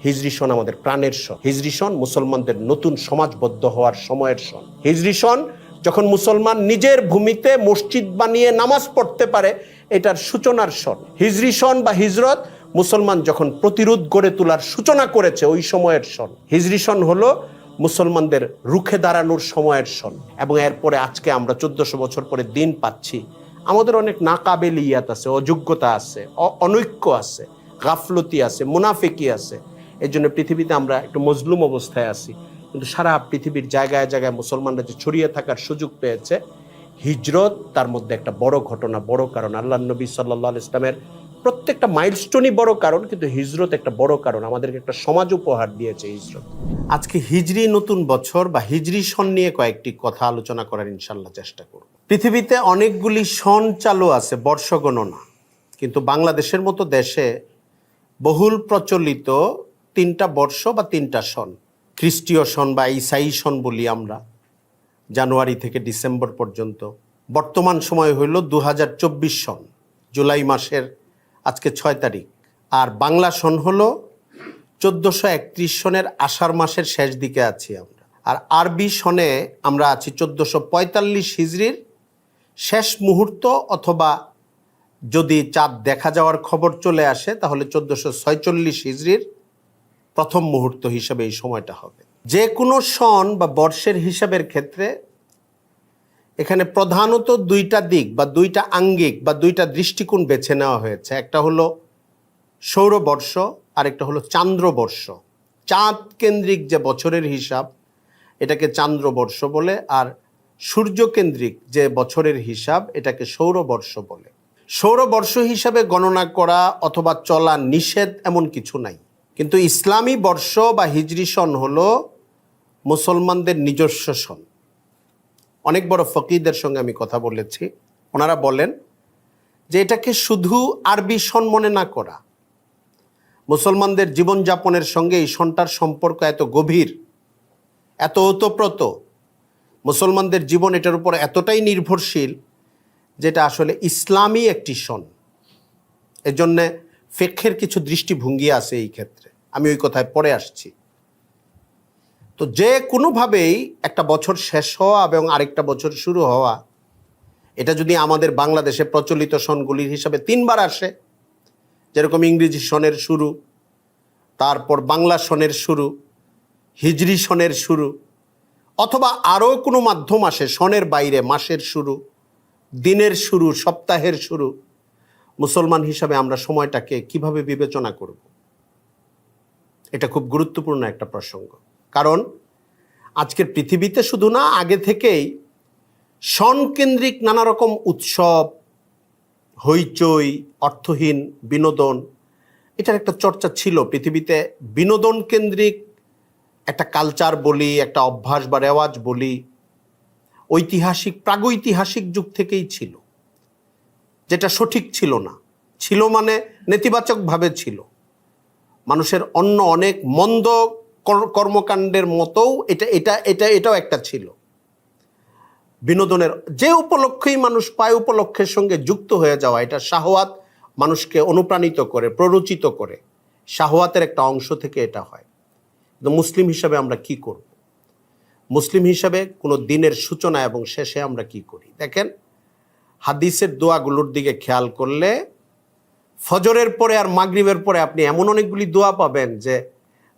হিজরি সন আমাদের প্রাণের সন। হিজরি সন মুসলমানদের নতুন সমাজবদ্ধ হওয়ার সময়ের সন। হিজরি সন যখন মুসলমান নিজের ভূমিতে মসজিদ বানিয়ে নামাজ পড়তে পারে, এটার সূচনার সন। হিজরি সন বা হিজরত মুসলমান যখন প্রতিরোধ গড়ে তোলার সূচনা করেছে ওই সময়ের সন। হিজরি সন হলো মুসলমানদের রুখে দাঁড়ানোর সময়ের সন। এবং এরপরে আজকে আমরা 1400 বছর পরে দিন পাচ্ছি, আমাদের অনেক নাকাবেলিয়াত আছে, অযোগ্যতা আছে, অনৈক্য আছে, গাফলতি আছে, মুনাফিকি আছে। এর জন্য পৃথিবীতে আমরা একটু মজলুম অবস্থায় আছি। কিন্তু সারা পৃথিবীর জায়গায় জায়গায় মুসলমানরা যে ছড়িয়ে থাকার সুযোগ পেয়েছে, হিজরত তার মধ্যে একটা বড় ঘটনা, বড় কারণ। আল্লাহ নবী সাল্লাল্লাহু আলাইহি ইসলামের প্রত্যেকটা মাইলস্টোনই বড় কারণ, কিন্তু হিজরত একটা বড় কারণ। আমাদেরকে একটা সমাজ উপহার দিয়েছে হিজরত। আজকে হিজরি নতুন বছর বা হিজরি সন নিয়ে কয়েকটি কথা আলোচনা করার ইনশাল্লাহ চেষ্টা করব। পৃথিবীতে অনেকগুলি সন চালু আছে, বর্ষ গণনা, কিন্তু বাংলাদেশের মতো দেশে বহুল প্রচলিত 3টা বর্ষ বা 3টা সন। খ্রিস্টীয় সন বা ঈসাই সন বলি আমরা, জানুয়ারি থেকে ডিসেম্বর পর্যন্ত। বর্তমান সময় হইল 2024 সন, জুলাই মাসের আজকে 6 তারিখ। আর বাংলা সন হলো 1431 সনের আষাঢ় মাসের শেষ দিকে আছি আমরা। আর আরবি সনে আমরা আছি 1445 হিজরির শেষ মুহূর্ত, অথবা যদি চাঁদ দেখা যাওয়ার খবর চলে আসে তাহলে 1446 হিজরির প্রথম মুহূর্ত হিসাবে এই সময়টা হবে। যে কোনো সন বা বর্ষের হিসাবের ক্ষেত্রে এখানে প্রধানত 2টা দিক বা 2টা আঙ্গিক বা 2টা দৃষ্টিকোণ বেছে নেওয়া হয়েছে। একটা হলো সৌরবর্ষ, আরেকটা হলো চান্দ্রবর্ষ। চাঁদ কেন্দ্রিক যে বছরের হিসাব, এটাকে চান্দ্রবর্ষ বলে, আর সূর্যকেন্দ্রিক যে বছরের হিসাব, এটাকে সৌরবর্ষ বলে। সৌরবর্ষ হিসাবে গণনা করা অথবা চলা নিষেধ এমন কিছু নাই, কিন্তু ইসলামী বর্ষ বা হিজরি সন হলো মুসলমানদের নিজস্ব সন। অনেক বড় ফকিহদের সঙ্গে আমি কথা বলেছি, ওনারা বলেন যে এটাকে শুধু আরবি সন মনে না করা, মুসলমানদের জীবনযাপনের সঙ্গে এই সনটার সম্পর্ক এত গভীর, এত ওতপ্রোত, মুসলমানদের জীবন এটার উপর এতটাই নির্ভরশীল, যেটা আসলে ইসলামী একটি সন। এজন্যে ফিকহের কিছু দৃষ্টিভঙ্গি আছে এই ক্ষেত্রে, আমি ওই কথায় পরে আসছি। তো যে কোনোভাবেই একটা বছর শেষ হওয়া এবং আরেকটা বছর শুরু হওয়া, এটা যদি আমাদের বাংলাদেশে প্রচলিত সনগুলির হিসাবে 3বার আসে, যেরকম ইংরেজি সনের শুরু, তারপর বাংলা সনের শুরু, হিজরি সনের শুরু, অথবা আরও কোনো মাধ্যম আসে সনের বাইরে, মাসের শুরু, দিনের শুরু, সপ্তাহের শুরু, মুসলমান হিসাবে আমরা সময়টাকে কিভাবে বিবেচনা করব? এটা খুব গুরুত্বপূর্ণ একটা প্রসঙ্গ। কারণ আজকের পৃথিবীতে শুধু না, আগে থেকেই সনকেন্দ্রিক নানা রকম উৎসব, হইচই, অর্থহীন বিনোদন, এটার একটা চর্চা ছিল পৃথিবীতে। বিনোদন কেন্দ্রিক একটা কালচার বলি, একটা অভ্যাস বা রেওয়াজ বলি, ঐতিহাসিক প্রাগৈতিহাসিক যুগ থেকেই ছিল, যেটা সঠিক ছিল না। ছিল মানে নেতিবাচকভাবে ছিল। মানুষের অন্য অনেক মন্দ কর্মকাণ্ডের মতোও এটাও একটা ছিল। বিনোদনের যে উপলক্ষেই মানুষ পায়, উপলক্ষের সঙ্গে যুক্ত হয়ে যাওয়া, এটা শাহওয়াত মানুষকে অনুপ্রাণিত করে, প্ররোচিত করে। শাহওয়াতের একটা অংশ থেকে এটা হয়। কিন্তু মুসলিম হিসাবে আমরা কি করব? মুসলিম হিসাবে কোনো দিনের সূচনা এবং শেষে আমরা কি করি? দেখেন, হাদিসের দোয়াগুলোর দিকে খেয়াল করলে ফজরের পরে আর মাগরিবের পরে আপনি এমন অনেকগুলি দোয়া পাবেন যে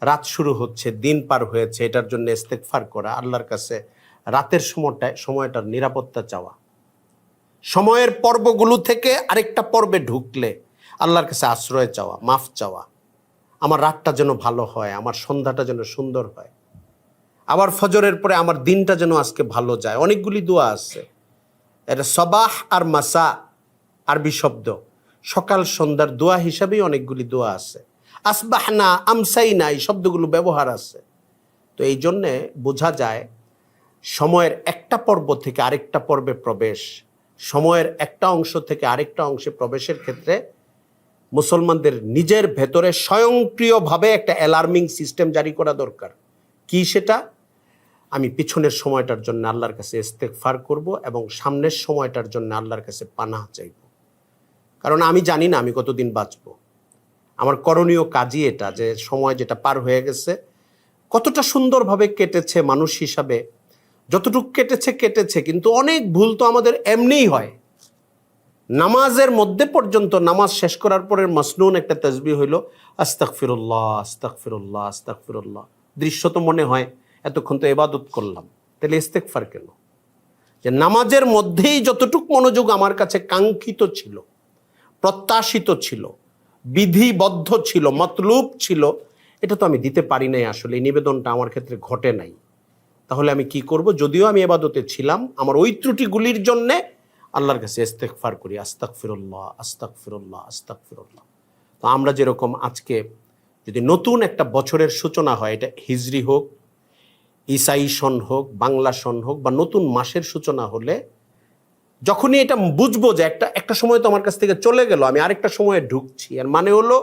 রাত শুরু হচ্ছে, দিন পার হয়েছে, এটার জন্য ইস্তেগফার করা, আল্লাহর কাছে রাতের সময়টার নিরাপত্তা চাওয়া, সময়ের পর্বগুলো থেকে আরেকটা পর্বে ঢুকলে আল্লাহর কাছে আশ্রয় চাওয়া, মাফ চাওয়া, আমার রাতটা যেন ভালো হয়, আমার সন্ধ্যাটা যেন সুন্দর হয়, আবার ফজরের পরে আমার দিনটা যেন আজকে ভালো যায়। অনেকগুলি দোয়া আছে। এটা সবাহ আর মাসা আরবি শব্দ, সকাল সন্ধ্যার দোয়া হিসাবেই অনেকগুলি দোয়া আছে। আসবাহনা, আমসাইনা, এই শব্দগুলো ব্যবহার আছে। তো এই জন্যে বোঝা যায় সময়ের একটা পর্ব থেকে আরেকটা পর্বে প্রবেশ, সময়ের একটা অংশ থেকে আরেকটা অংশে প্রবেশের ক্ষেত্রে মুসলমানদের নিজের ভেতরে স্বয়ংক্রিয়ভাবে একটা অ্যালার্মিং সিস্টেম জারি করা দরকার। কি সেটা? আমি পিছনের সময়টার জন্য আল্লাহর কাছে ইস্তেগফার করব এবং সামনের সময়টার জন্য আল্লাহর কাছে পানাহ চাইব। কারণ আমি জানি না আমি কতদিন বাঁচব। আমার করণীয় কাজই এটা, যে সময় যেটা পার হয়ে গেছে কতটা সুন্দরভাবে কেটেছে মানুষ হিসাবে, যতটুকু কেটেছে, কিন্তু অনেক ভুল তো আমাদের এমনিই হয়। নামাজের মধ্যে পর্যন্ত, নামাজ শেষ করার পরে মাসনুন একটা তাসবিহ হইল আস্তাগফিরুল্লাহ আস্তাগফিরুল্লাহ আস্তাগফিরুল্লাহ। দৃশ্য তো মনে হয় এতক্ষণ তো ইবাদত করলাম, তাহলে ইস্তেগফার কেন? যে নামাজের মধ্যেই যতটুকু মনোযোগ আমার কাছে কাঙ্ক্ষিত ছিল, প্রত্যাশিত ছিল, বিধিবদ্ধ ছিল, মতলুব ছিল, এটা তো আমি দিতে পারি নাই। আসলে এই নিবেদনটা আমার ক্ষেত্রে ঘটে নাই। তাহলে আমি কি করব? যদিও আমি ইবাদতে ছিলাম, আমার ওই ত্রুটিগুলির জন্যে আল্লাহর কাছে ইস্তেগফার করি, আস্তাগফিরুল্লাহ আস্তাগফিরুল্লাহ আস্তাগফিরুল্লাহ। তো আমরা যেরকম আজকে যদি নতুন একটা বছরের সূচনা হয়, এটা হিজরি হোক, ঈসাই সন হোক, বাংলা সন হোক, বা নতুন মাসের সূচনা হলে যখনই এটা বুঝবো যে একটা সময় তো আমার কাছ থেকে চলে গেল, আমি আরেকটা সময়ে ঢুকছি, আর মানে হলো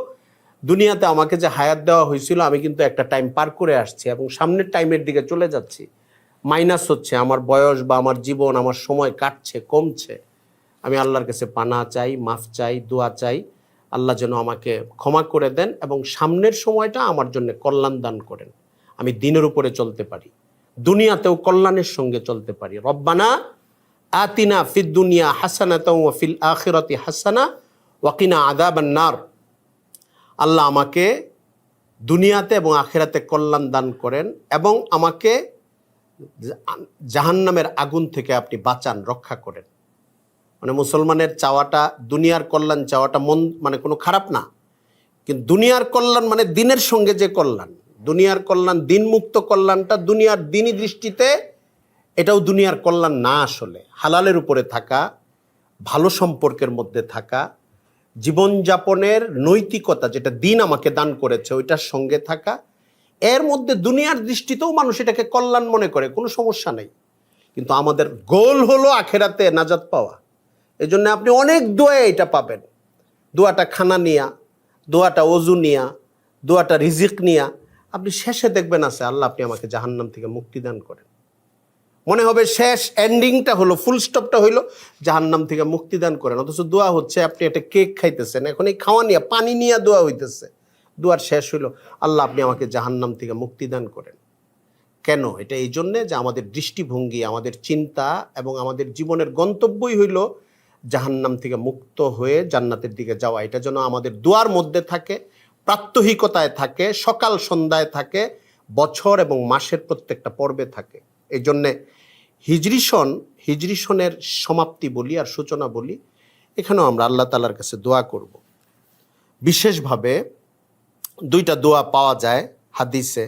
দুনিয়াতে আমাকে যে হায়াত দেওয়া হয়েছিল আমি কিন্তু একটা টাইম পার করে আসছি এবং সামনের টাইমের দিকে চলে যাচ্ছি, মাইনাস হচ্ছে আমার বয়স বা আমার জীবন, আমার সময় কাটছে, কমছে। আমি আল্লাহর কাছে পানা চাই, মাফ চাই, দোয়া চাই, আল্লাহ যেন আমাকে ক্ষমা করে দেন এবং সামনের সময়টা আমার জন্য কল্যাণ দান করেন, আমি দিনের উপরে চলতে পারি, দুনিয়াতেও কল্যাণের সঙ্গে চলতে পারি। রব্বানা আতিনা ফিদ দুনিয়া হাসানাতাও ওয়া ফিল আখিরাতি হাসানা ওয়া কিনা আযাবান নার। আল্লাহ আমাকে দুনিয়াতে এবং আখিরাতে কল্যাণ দান করেন এবং আমাকে জাহান্নামের আগুন থেকে আপনি বাঁচান, রক্ষা করেন। মানে মুসলমানের চাওয়াটা, দুনিয়ার কল্যাণ চাওয়াটা মানে কোনো খারাপ না, কিন্তু দুনিয়ার কল্যাণ মানে দিনের সঙ্গে যে কল্যাণ, দুনিয়ার কল্যাণ, দিন মুক্ত কল্যাণটা দুনিয়ার দিনই দৃষ্টিতে এটাও দুনিয়ার কল্যাণ না। আসলে হালালের উপরে থাকা, ভালো সম্পর্কের মধ্যে থাকা, জীবনযাপনের নৈতিকতা যেটা দিন আমাকে দান করেছে ওইটার সঙ্গে থাকা, এর মধ্যে দুনিয়ার দৃষ্টিতেও মানুষ এটাকে কল্যাণ মনে করে, কোনো সমস্যা নেই। কিন্তু আমাদের গোল হলো আখেরাতে নাজাত পাওয়া। এই জন্য আপনি অনেক দোয়ায় এটা পাবেন। দোয়াটা খানা নিয়া, দোয়াটা অজু নিয়া, দোয়াটা রিজিক নিয়া, আপনি শেষে দেখবেন আছে আল্লাহ আপনি আমাকে জাহান্নাম থেকে মুক্তি দান করেন। মনে হবে শেষ এন্ডিংটা হলো, ফুল স্টপটা হইলো জাহান্নাম থেকে মুক্তি দান করেন, অথচ দোয়া হচ্ছে আপনি একটা কেক খাইতেছেন, এখন এই খাওয়া নিয়ে পানি নিয়ে দোয়া হইতেছে, দোয়ার শেষ হইলো আল্লাহ আপনি আমাকে জাহান্নাম থেকে মুক্তি দান করেন। কেন? এটা এই জন্যে যে আমাদের দৃষ্টিভঙ্গি, আমাদের চিন্তা এবং আমাদের জীবনের গন্তব্যই হইল জাহান্নাম থেকে মুক্ত হয়ে জান্নাতের দিকে যাওয়া। এটা যেন আমাদের দোয়ার মধ্যে থাকে, প্রাত্যহিকতায় থাকে, সকাল সন্ধ্যায় থাকে, বছর এবং মাসের প্রত্যেকটা পর্বে থাকে। এই জন্যে হিজরি সনের সমাপ্তি বলি আর সূচনা বলি, এখানেও আমরা আল্লাহ তাআলার কাছে দোয়া করব। বিশেষভাবে দুইটা দোয়া পাওয়া যায় হাদিসে,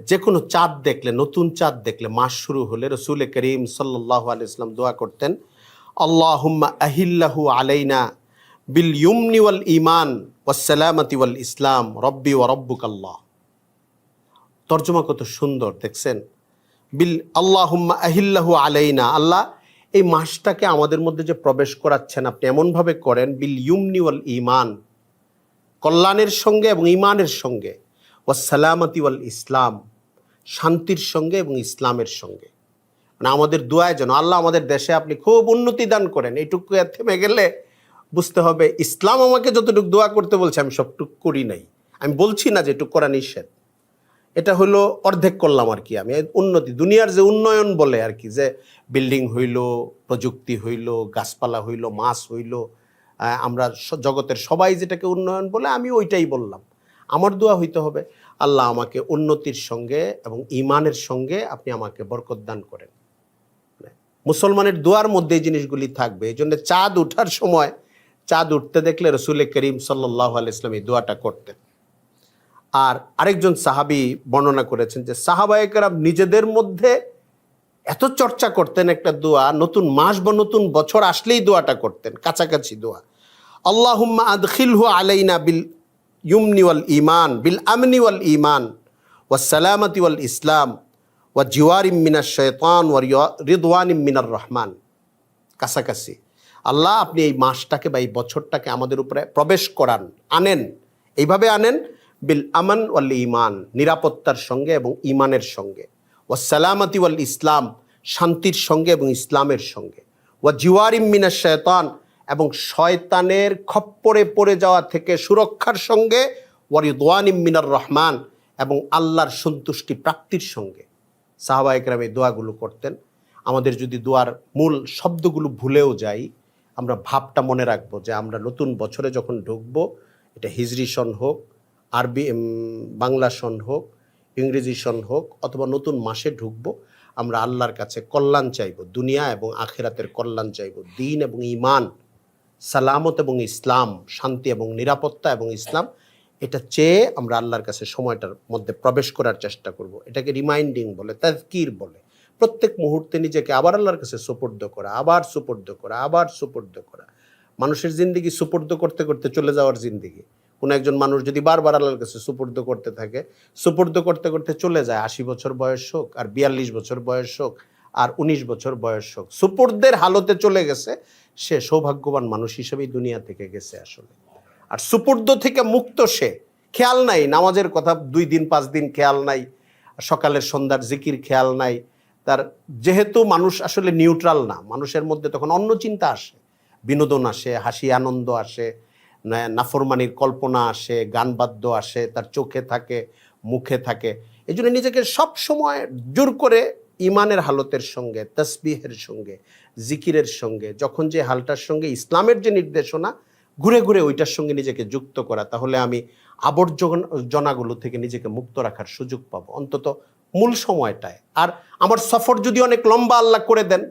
যে কোনো চাঁদ দেখলে, নতুন চাঁদ দেখলে, মাস শুরু হলে রাসূল করিম সাল্লাল্লাহু আলাইহি ওয়াসাল্লাম দোয়া করতেন, আল্লাহুম্মা আহিল্লাহু আলাইনা বিল ইয়ুমনি ওয়াল ঈমান ওয়াস সালামাতি ওয়াল ইসলাম রব্বি ওয়া রব্বুকাল্লাহ। তর্জমা কত সুন্দর দেখছেন, বিল আল্লাহুম্মা আহিল্লাহু আলাইনা, আল্লাহ এই মাসটাকে আমাদের মধ্যে যে প্রবেশ করাচ্ছেন আপনি এমনভাবে করেন, বিল ইয়ুমনি ওয়াল ঈমান, কল্যাণের সঙ্গে এবং ঈমানের সঙ্গে, ওয়াস সালামাতি ওয়াল ইসলাম, শান্তির সঙ্গে এবং ইসলামের সঙ্গে। মানে আমাদের দোয়ায় যেন আল্লাহ আমাদের দেশে আপনি খুব উন্নতি দান করেন। এইটুকু থেমে গেলে বুঝতে হবে ইসলাম আমাকে যতটুকু দোয়া করতে বলছে আমি সবটুকু করি নাই। আমি বলছি না যে এটুকু করা নিষেধ, এটা হলো অর্ধেক করলাম আর কি। আমি উন্নতি, দুনিয়ার যে উন্নয়ন বলে আর কি, যে বিল্ডিং হইল, প্রযুক্তি হইল, গাছপালা হইল, মাছ হইল, আমরা জগতের সবাই যেটাকে উন্নয়ন বলে আমি ওইটাই বললাম। আমার দোয়া হইতে হবে আল্লাহ আমাকে উন্নতির সঙ্গে এবং ঈমানের সঙ্গে আপনি আমাকে বরকত দান করেন। মুসলমানের দোয়ার মধ্যে এই জিনিসগুলি থাকবে। এই জন্য চাঁদ উঠার সময়, চাঁদ উঠতে দেখলে রাসূল করিম সাল্লাল্লাহু আলাইহি ওয়াসাল্লাম এই দোয়াটা করতেন। আর আরেকজন সাহাবী বর্ণনা করেছেন যে সাহাবায়ে কেরাম নিজেদের মধ্যে এত চর্চা করতেন একটা দোয়া, নতুন মাস বা নতুন বছর আসলেই দোয়াটা করতেন, কাছাকাছি দোয়া, আল্লাহুম্মা আদখিলহু আলাইনা বিল ইয়ুমনি ওয়াল ঈমান বিল আমনি ওয়াল ঈমান ওয়াস সালামাতি ওয়াল ইসলাম ওয়া জিওয়ারিম মিনাশ শাইতান ওয়া রিদওয়ানিম মিনার রহমান। কাছাকাছি, আল্লাহ আপনি এই মাসটাকে বা এই বছরটাকে আমাদের উপরে প্রবেশ করান, আনেন, এইভাবে আনেন, বিল আমান ওয়াল ঈমান, নিরাপত্তার সঙ্গে এবং ঈমানের সঙ্গে, ওয়া সালামাতি ওয়াল ইসলাম, শান্তির সঙ্গে এবং ইসলামের সঙ্গে, ওয়া জিওয়ারিম মিনাশ শাইতান, এবং শয়তানের খপ্পরে পড়ে যাওয়া থেকে সুরক্ষার সঙ্গে ওয়ারিদওয়ানিম মিনার রহমান এবং আল্লাহর সন্তুষ্টি প্রাপ্তির সঙ্গে সাহাবায়ে কেরাম এই দোয়াগুলো করতেন। আমাদের যদি দোয়ার মূল শব্দগুলো ভুলেও যাই, আমরা ভাবটা মনে রাখবো যে আমরা নতুন বছরে যখন ঢুকবো, এটা হিজরি সন হোক, আরবি বাংলা সন হোক, ইংরেজি সন হোক, অথবা নতুন মাসে ঢুকবো, আমরা আল্লাহর কাছে কল্যাণ চাইব, দুনিয়া এবং আখিরাতের কল্যাণ চাইব, দ্বীন এবং ঈমান, সালামত এবং ইসলাম, শান্তি এবং নিরাপত্তা এবং ইসলাম, এটা চেয়ে আমরা আল্লাহর কাছে সময়টার মধ্যে প্রবেশ করার চেষ্টা করব। এটাকে রিমাইন্ডিং বলে, তাযকির বলে। প্রত্যেক মুহূর্তে নিজেকে আবার আল্লাহর কাছে সুপর্দ করা, আবার সুপর্দ করা, আবার সুপর্দ করা। মানুষের জিন্দিগি সুপর্দ করতে করতে চলে যাওয়ার জিন্দিগি। কোনো একজন মানুষ যদি বারবার আল্লাহর কাছে সুপর্দ করতে থাকে, সুপর্দ করতে করতে চলে যায় 80 বছর বয়স হোক, আর 42 বছর বয়স হোক, আর 19 বছর বয়স হোক, সুপর্দের হালতে চলে গেছে, সে সৌভাগ্যবান মানুষ হিসেবেই দুনিয়া থেকে গেছে আসলে। আর সুপর্দ থেকে মুক্ত সে, খেয়াল নাই নামাজের কথা 2 দিন 5 দিন খেয়াল নাই, সকালের সন্ধ্যার জিকির খেয়াল নাই তার। যেহেতু মানুষ আসলে নিউট্রাল না, মানুষের মধ্যে তখন অন্য চিন্তা আসে, বিনোদন আসে, হাসি আনন্দ আসে, নাফরমানির কল্পনা আসে, গান বাদ্য আসে, তার চোখে থাকে, মুখে থাকে। এই জন্য নিজেকে সব সময় জোর করে ইমানের হালতের সঙ্গে, তসবিহের সঙ্গে, জিকিরের সঙ্গে, যখন যে হালটার সঙ্গে ইসলামের যে নির্দেশনা, ঘুরে ঘুরে ওইটার সঙ্গে নিজেকে যুক্ত করা, তাহলে আমি আবর্জনাগুলো থেকে নিজেকে মুক্ত রাখার সুযোগ পাবো অন্তত মূল সময়টায়। আর আমার সফর যদি অনেক লম্বা আল্লাহ করে দেন,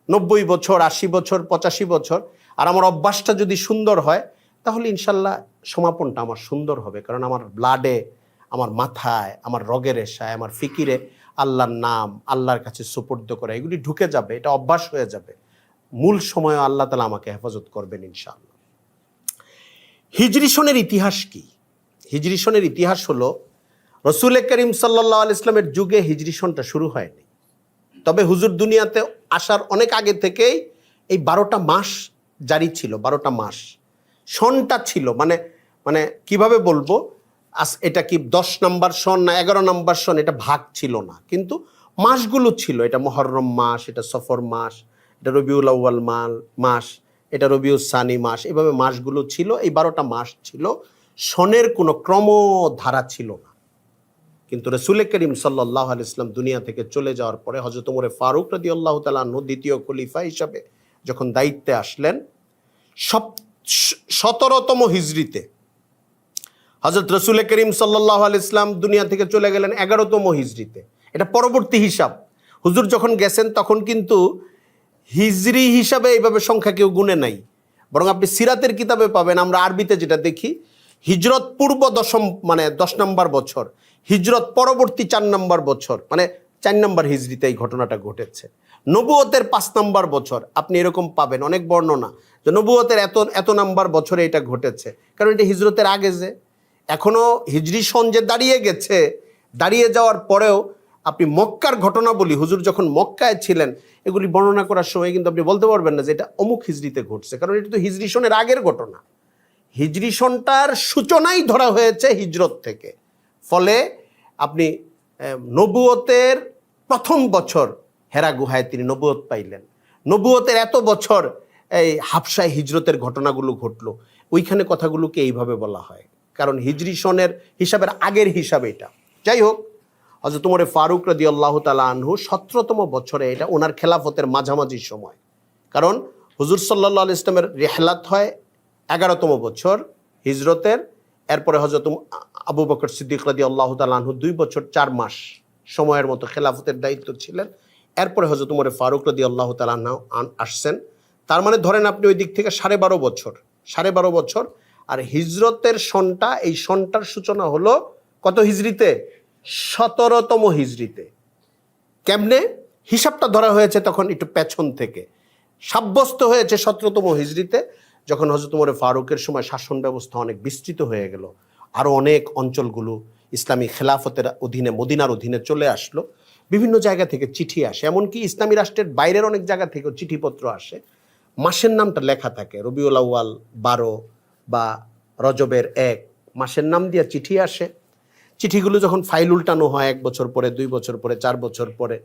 90 বছর, 80 বছর, 85 বছর, আর আমার অভ্যাসটা যদি সুন্দর হয়, তাহলে ইনশাল্লাহ সমাপনটা আমার সুন্দর হবে। কারণ আমার ব্লাডে, আমার মাথায়, আমার রগের রেশায়, আমার ফিকিরে আল্লাহর নাম, আল্লাহর কাছে সুপর্দ করা, এগুলি ঢুকে যাবে, এটা অভ্যাস হয়ে যাবে। মূল সময় আল্লাহ তাআলা আমাকে হেফাজত করবেন ইনশাআল্লাহ। হিজরি সনের ইতিহাস কি? হিজরি সনের ইতিহাস হলো, রসুল করিম সাল্লাল্লাহু আলাইহি ইসলামের যুগে হিজরি সনটা শুরু হয়নি। তবে হুজুর দুনিয়াতে আসার অনেক আগে থেকেই এই 12টা মাস জারি ছিল। 12টা মাস সনটা ছিল, মানে কিভাবে বলবো, এটা কি 10 নম্বর সন না 11 নম্বর সন, এটা ভাগ ছিল না, কিন্তু মাসগুলো ছিল। এটা মুহররম মাস, এটা সফর মাস, এটা রবিউল আউয়াল মাস, এটা রবিউল সানি মাস, এভাবে মাসগুলো ছিল। এই 12টা মাস ছিল, সনের কোনো ক্রমধারা ছিল না। কিন্তু রাসূল করিম সাল্লাল্লাহু আলাইহি ওয়াসাল্লাম দুনিয়া থেকে চলে যাওয়ার পরে হযরত ওমর ফারুক রাদিয়াল্লাহু তাআলা আনহু দ্বিতীয় খলিফা হিসাবে যখন দায়িত্বে আসলেন, 17তম হিজরিতে হযরত রাসূল করিম সাল্লাল্লাহু আলাইহি ওয়াসাল্লাম দুনিয়া থেকে চলে গেলেন 11তম হিজরিতে। এটা পরবর্তী হিসাব। হুজুর যখন গেছেন তখন কিন্তু হিজরি হিসাবে এইভাবে সংখ্যা কেউ গুনে নাই, বরং আপনি সিরাতের কিতাবে পাবেন, আমরা আরবিতে যেটা দেখি, হিজরত পূর্ব 10 নম্বর বছর, হিজরত পরবর্তী 4 নম্বর বছর, মানে 4 নম্বর হিজরিতে এই ঘটনাটা ঘটেছে। নবুয়তের 5 নম্বর বছর আপনি এরকম পাবেন অনেক বর্ণনা যে নবুয়তের এত নম্বর বছরে এটা ঘটেছে, কারণ এটা হিজরতের আগে। যে এখনো হিজরি সন যে দাঁড়িয়ে গেছে, দাঁড়িয়ে যাওয়ার পরেও আপনি মক্কার ঘটনা বলি, হুজুর যখন মক্কায় ছিলেন, এগুলি বর্ণনা করার সময় কিন্তু আপনি বলতে পারবেন না যে এটা অমুক হিজরিতে ঘটছে, কারণ এটা তো হিজরি সনের আগের ঘটনা। হিজরি সনটার সূচনাই ধরা হয়েছে হিজরত থেকে। ফলে আপনি নবুয়তের প্রথম বছর হেরা গুহায় তিনি নবুয়ত পাইলেন। নবুয়তের এত বছর এই হাবশায় হিজরতের ঘটনাগুলো ঘটলো, ওইখানে কথাগুলোকে এইভাবে বলা হয়, কারণ হিজরি সনের হিসাবের আগের হিসাব এটা। যাই হোক, হযরত ওমর ফারুক রাদিয়াল্লাহু তাআলা আনহু 17তম বছরে, এটা ওনার খেলাফতের মাঝামাঝি সময়, কারণ হুজুর সাল্লাল্লাহু আলাইহি ইসলামের রিহলাত হয় 11তম বছর হিজরতের। এরপরে হযরত আবু বকর সিদ্দিক রাদিয়াল্লাহু তাআলা আনহু 2 বছর 4 মাস সময়ের মতো খেলাফতের দায়িত্ব ছিলেন। এরপরে হযরত ওমর ফারুক রাদিয়াল্লাহু তাআলা আনহু আসছেন। তার মানে ধরেন আপনি ওই দিক থেকে 12.5 বছর, 12.5 বছর। আর হিজরতের সনটা, এই সনটার সূচনা হলো কত হিজরিতে? 17তম হিজরিতে। কেমনে হিসাবটা ধরা হয়েছে তখন একটু পেছন থেকে, সাব্যস্ত হয়েছে 17তম হিজরিতে, যখন হযরত ওমর ফারুকের সময় শাসন ব্যবস্থা অনেক বিস্তৃত হয়ে গেল, আরও অনেক অঞ্চলগুলো ইসলামী খেলাফতের অধীনে, মদিনার অধীনে চলে আসলো। বিভিন্ন জায়গা থেকে চিঠি আসে, এমনকি ইসলামী রাষ্ট্রের বাইরের অনেক জায়গা থেকেও চিঠিপত্র আসে, মাসের নামটা লেখা থাকে, রবিউল আউয়াল 12 বা রজবের 1 মাসের নাম দিয়ে চিঠি আসে। চিঠিগুলো যখন ফাইল উল্টানো হয় 1 বছর পরে, 2 বছর পরে, 4 বছর পরে,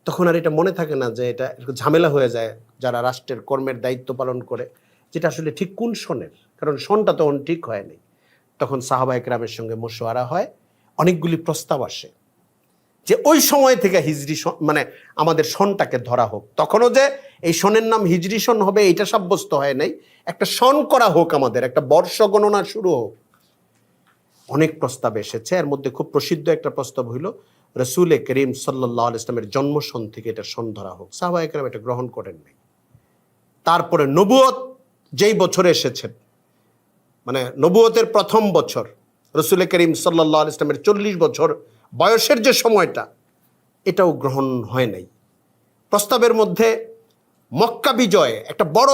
তখন আর এটা মনে থাকে না, যে এটা একটু ঝামেলা হয়ে যায় যারা রাষ্ট্রের কর্মের দায়িত্ব পালন করে, যেটা আসলে ঠিক কোন সনের, কারণ সনটা তখন ঠিক হয়নি। তখন সাহাবা একরামের সঙ্গে মশওয়ারা হয়, অনেকগুলি প্রস্তাব আসে যে ওই সময় থেকে হিজরি মানে আমাদের সনটাকে ধরা হোক। তখনও যে এই সনের নাম হিজরি সন হবে এইটা সাব্যস্ত হয় নাই, একটা সন করা হোক, আমাদের একটা বর্ষ গণনা শুরু হোক। অনেক প্রস্তাব এসেছে, এর মধ্যে খুব প্রসিদ্ধ একটা প্রস্তাব হইল রসুল করিম সাল্লাল্লাহু আলাইহি ওয়াসাল্লামের জন্ম সন থেকে এটা সন ধরা হোক। সাহাবা একরাম এটা গ্রহণ করেন নাই। তারপরে নবুয়ত যেই বছরে এসেছেন, মানে নবুয়তের প্রথম বছর, রসুল করিম সাল্লাল্লাহু আলাইহি ওয়াসাল্লামের 40 বছর বয়সের যে সময়টা, এটাও গ্রহণ হয় নাই। প্রস্তাবের মধ্যে মক্কা বিজয়, একটা বড়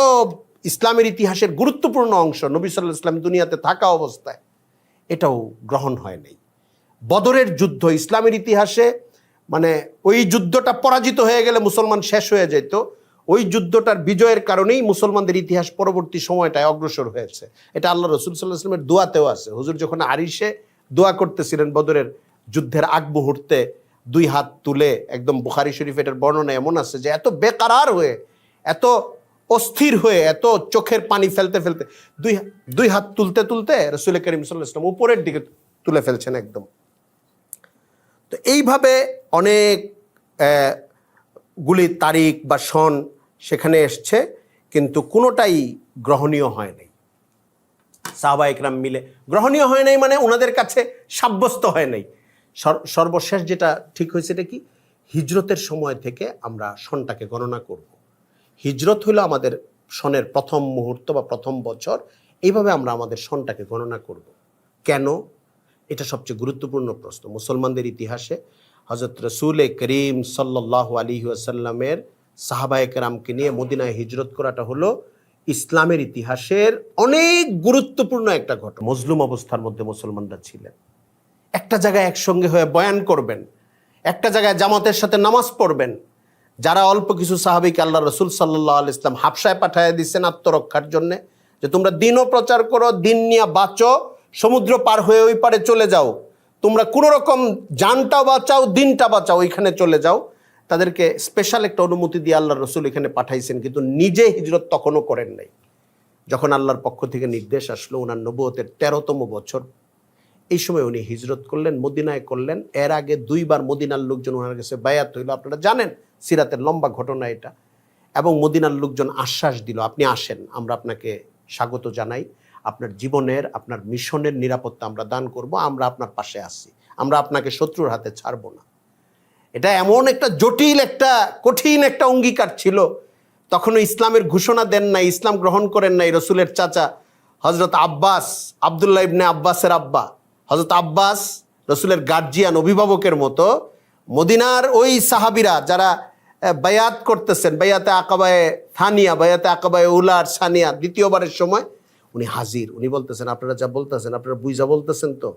ইসলামের ইতিহাসের গুরুত্বপূর্ণ অংশ, নবী সাল্লাল্লাহু আলাইহি ওয়াসাল্লাম দুনিয়াতে থাকা অবস্থায়, এটাও গ্রহণ হয় নাই। বদরের যুদ্ধ ইসলামের ইতিহাসে, মানে ওই যুদ্ধটা পরাজিত হয়ে গেলে মুসলমান শেষ হয়ে যেত, ওই যুদ্ধটার বিজয়ের কারণেই মুসলমানদের ইতিহাস পরবর্তী সময়টায় অগ্রসর হয়েছে। এটা আল্লাহ রসুল সাল্লাল্লাহু আলাইহি ওয়াসাল্লামের দোয়াতেও আছে। হুজুর যখন আরিশে দোয়া করতেছিলেন বদরের যুদ্ধের আগ মুহূর্তে, 2 হাত তুলে, একদম বুখারী শরীফ এটার বর্ণনা এমন আছে যে এত বেকারার হয়ে, এত অস্থির হয়ে, এত চোখের পানি ফেলতে ফেলতে, দুই হাত তুলতে তুলতে রসুল করিম সাল্লাল্লাহু আলাইহি ওয়াসাল্লাম উপরের দিকে তুলে ফেলছেন একদম। তো এইভাবে অনেক গুলি তারিখ বা সন সেখানে এসছে, কিন্তু কোনোটাই গ্রহণীয় হয় নাই। সাহাবা একরাম মিলে গ্রহণীয় হয় নাই, মানে ওনাদের কাছে সাব্যস্ত হয় নাই। সর্বশেষ যেটা ঠিক হয়েছে এটা কি, হিজরতের সময় থেকে আমরা সনটাকে গণনা করব। হিজরত হলো আমাদের সনের প্রথম মুহূর্ত বা প্রথম বছর, এইভাবে আমরা আমাদের সনটাকে গণনা করব। কেন? এটা সবচেয়ে গুরুত্বপূর্ণ প্রশ্ন। মুসলমানদের ইতিহাসে হযরত রসুল করিম সাল্লাল্লাহু আলাইহি ওয়াসাল্লামের সাহাবায়ে কেরামকে নিয়ে মদিনায় হিজরত করাটা হলো ইসলামের ইতিহাসের অনেক গুরুত্বপূর্ণ একটা ঘটনা। মজলুম অবস্থার মধ্যে মুসলমানরা ছিলেন, একটা জায়গায় একসঙ্গে হয়ে বয়ান করবেন, একটা জায়গায় জামাতের সাথে নামাজ পড়বেন। যারা অল্প কিছু সাহাবীকে আল্লাহ রসুল সাল্লাল্লাহু আলাইহি ওয়াসাল্লাম হাবশায় পাঠায় দিচ্ছেন আত্মরক্ষার জন্য, যে তোমরা দিনও প্রচার করো, দিন নিয়ে বাঁচো, সমুদ্র পার হয়ে ওই পারে চলে যাও, তোমরা কোনো রকম জানটা বাঁচাও, দিনটা বাঁচাও, ওইখানে চলে যাও। তাদেরকে স্পেশাল একটা অনুমতি দিয়ে আল্লাহ রসুল এখানে পাঠাইছেন, কিন্তু নিজে হিজরত তখনও করেন নাই। যখন আল্লাহর পক্ষ থেকে নির্দেশ আসলো ওনার নবুয়তের 13তম বছর, এই সময় উনি হিজরত করলেন, মদিনায় করলেন। এর আগে 2 বার মদিনার লোকজন ওনার কাছে বায়াত হইল, আপনারা জানেন সিরাতের লম্বা ঘটনা এটা। এবং মদিনার লোকজন আশ্বাস দিল, আপনি আসেন, আমরা আপনাকে স্বাগত জানাই, আপনার জীবনের, আপনার মিশনের নিরাপত্তা আমরা দান করব, আমরা আপনার পাশে আছি, আমরা আপনাকে শত্রুর হাতে ছাড়ব না। এটা এমন একটা জটিল, একটা কঠিন একটা অঙ্গীকার ছিল। তখনও ইসলামের ঘোষণা দেন নাই, ইসলাম গ্রহণ করেন নাই রসুলের চাচা হজরত আব্বাস, আবদুল্লাহ ইবনে আব্বাসের আব্বা হজরত আব্বাস, রসুলের গার্জিয়ান, অভিভাবকের মতো মদিনার ওই সাহাবিরা যারা বায়াত করতেছেন, বায়াতে আকাবায়ে থানিয়া, বায়াতে আকাবায়ে উলার সানিয়া, দ্বিতীয়বারের সময় উনি হাজির। উনি বলতেছেন, আপনারা যা বলতেছেন আপনারা বুঝা বলতেছেন তো,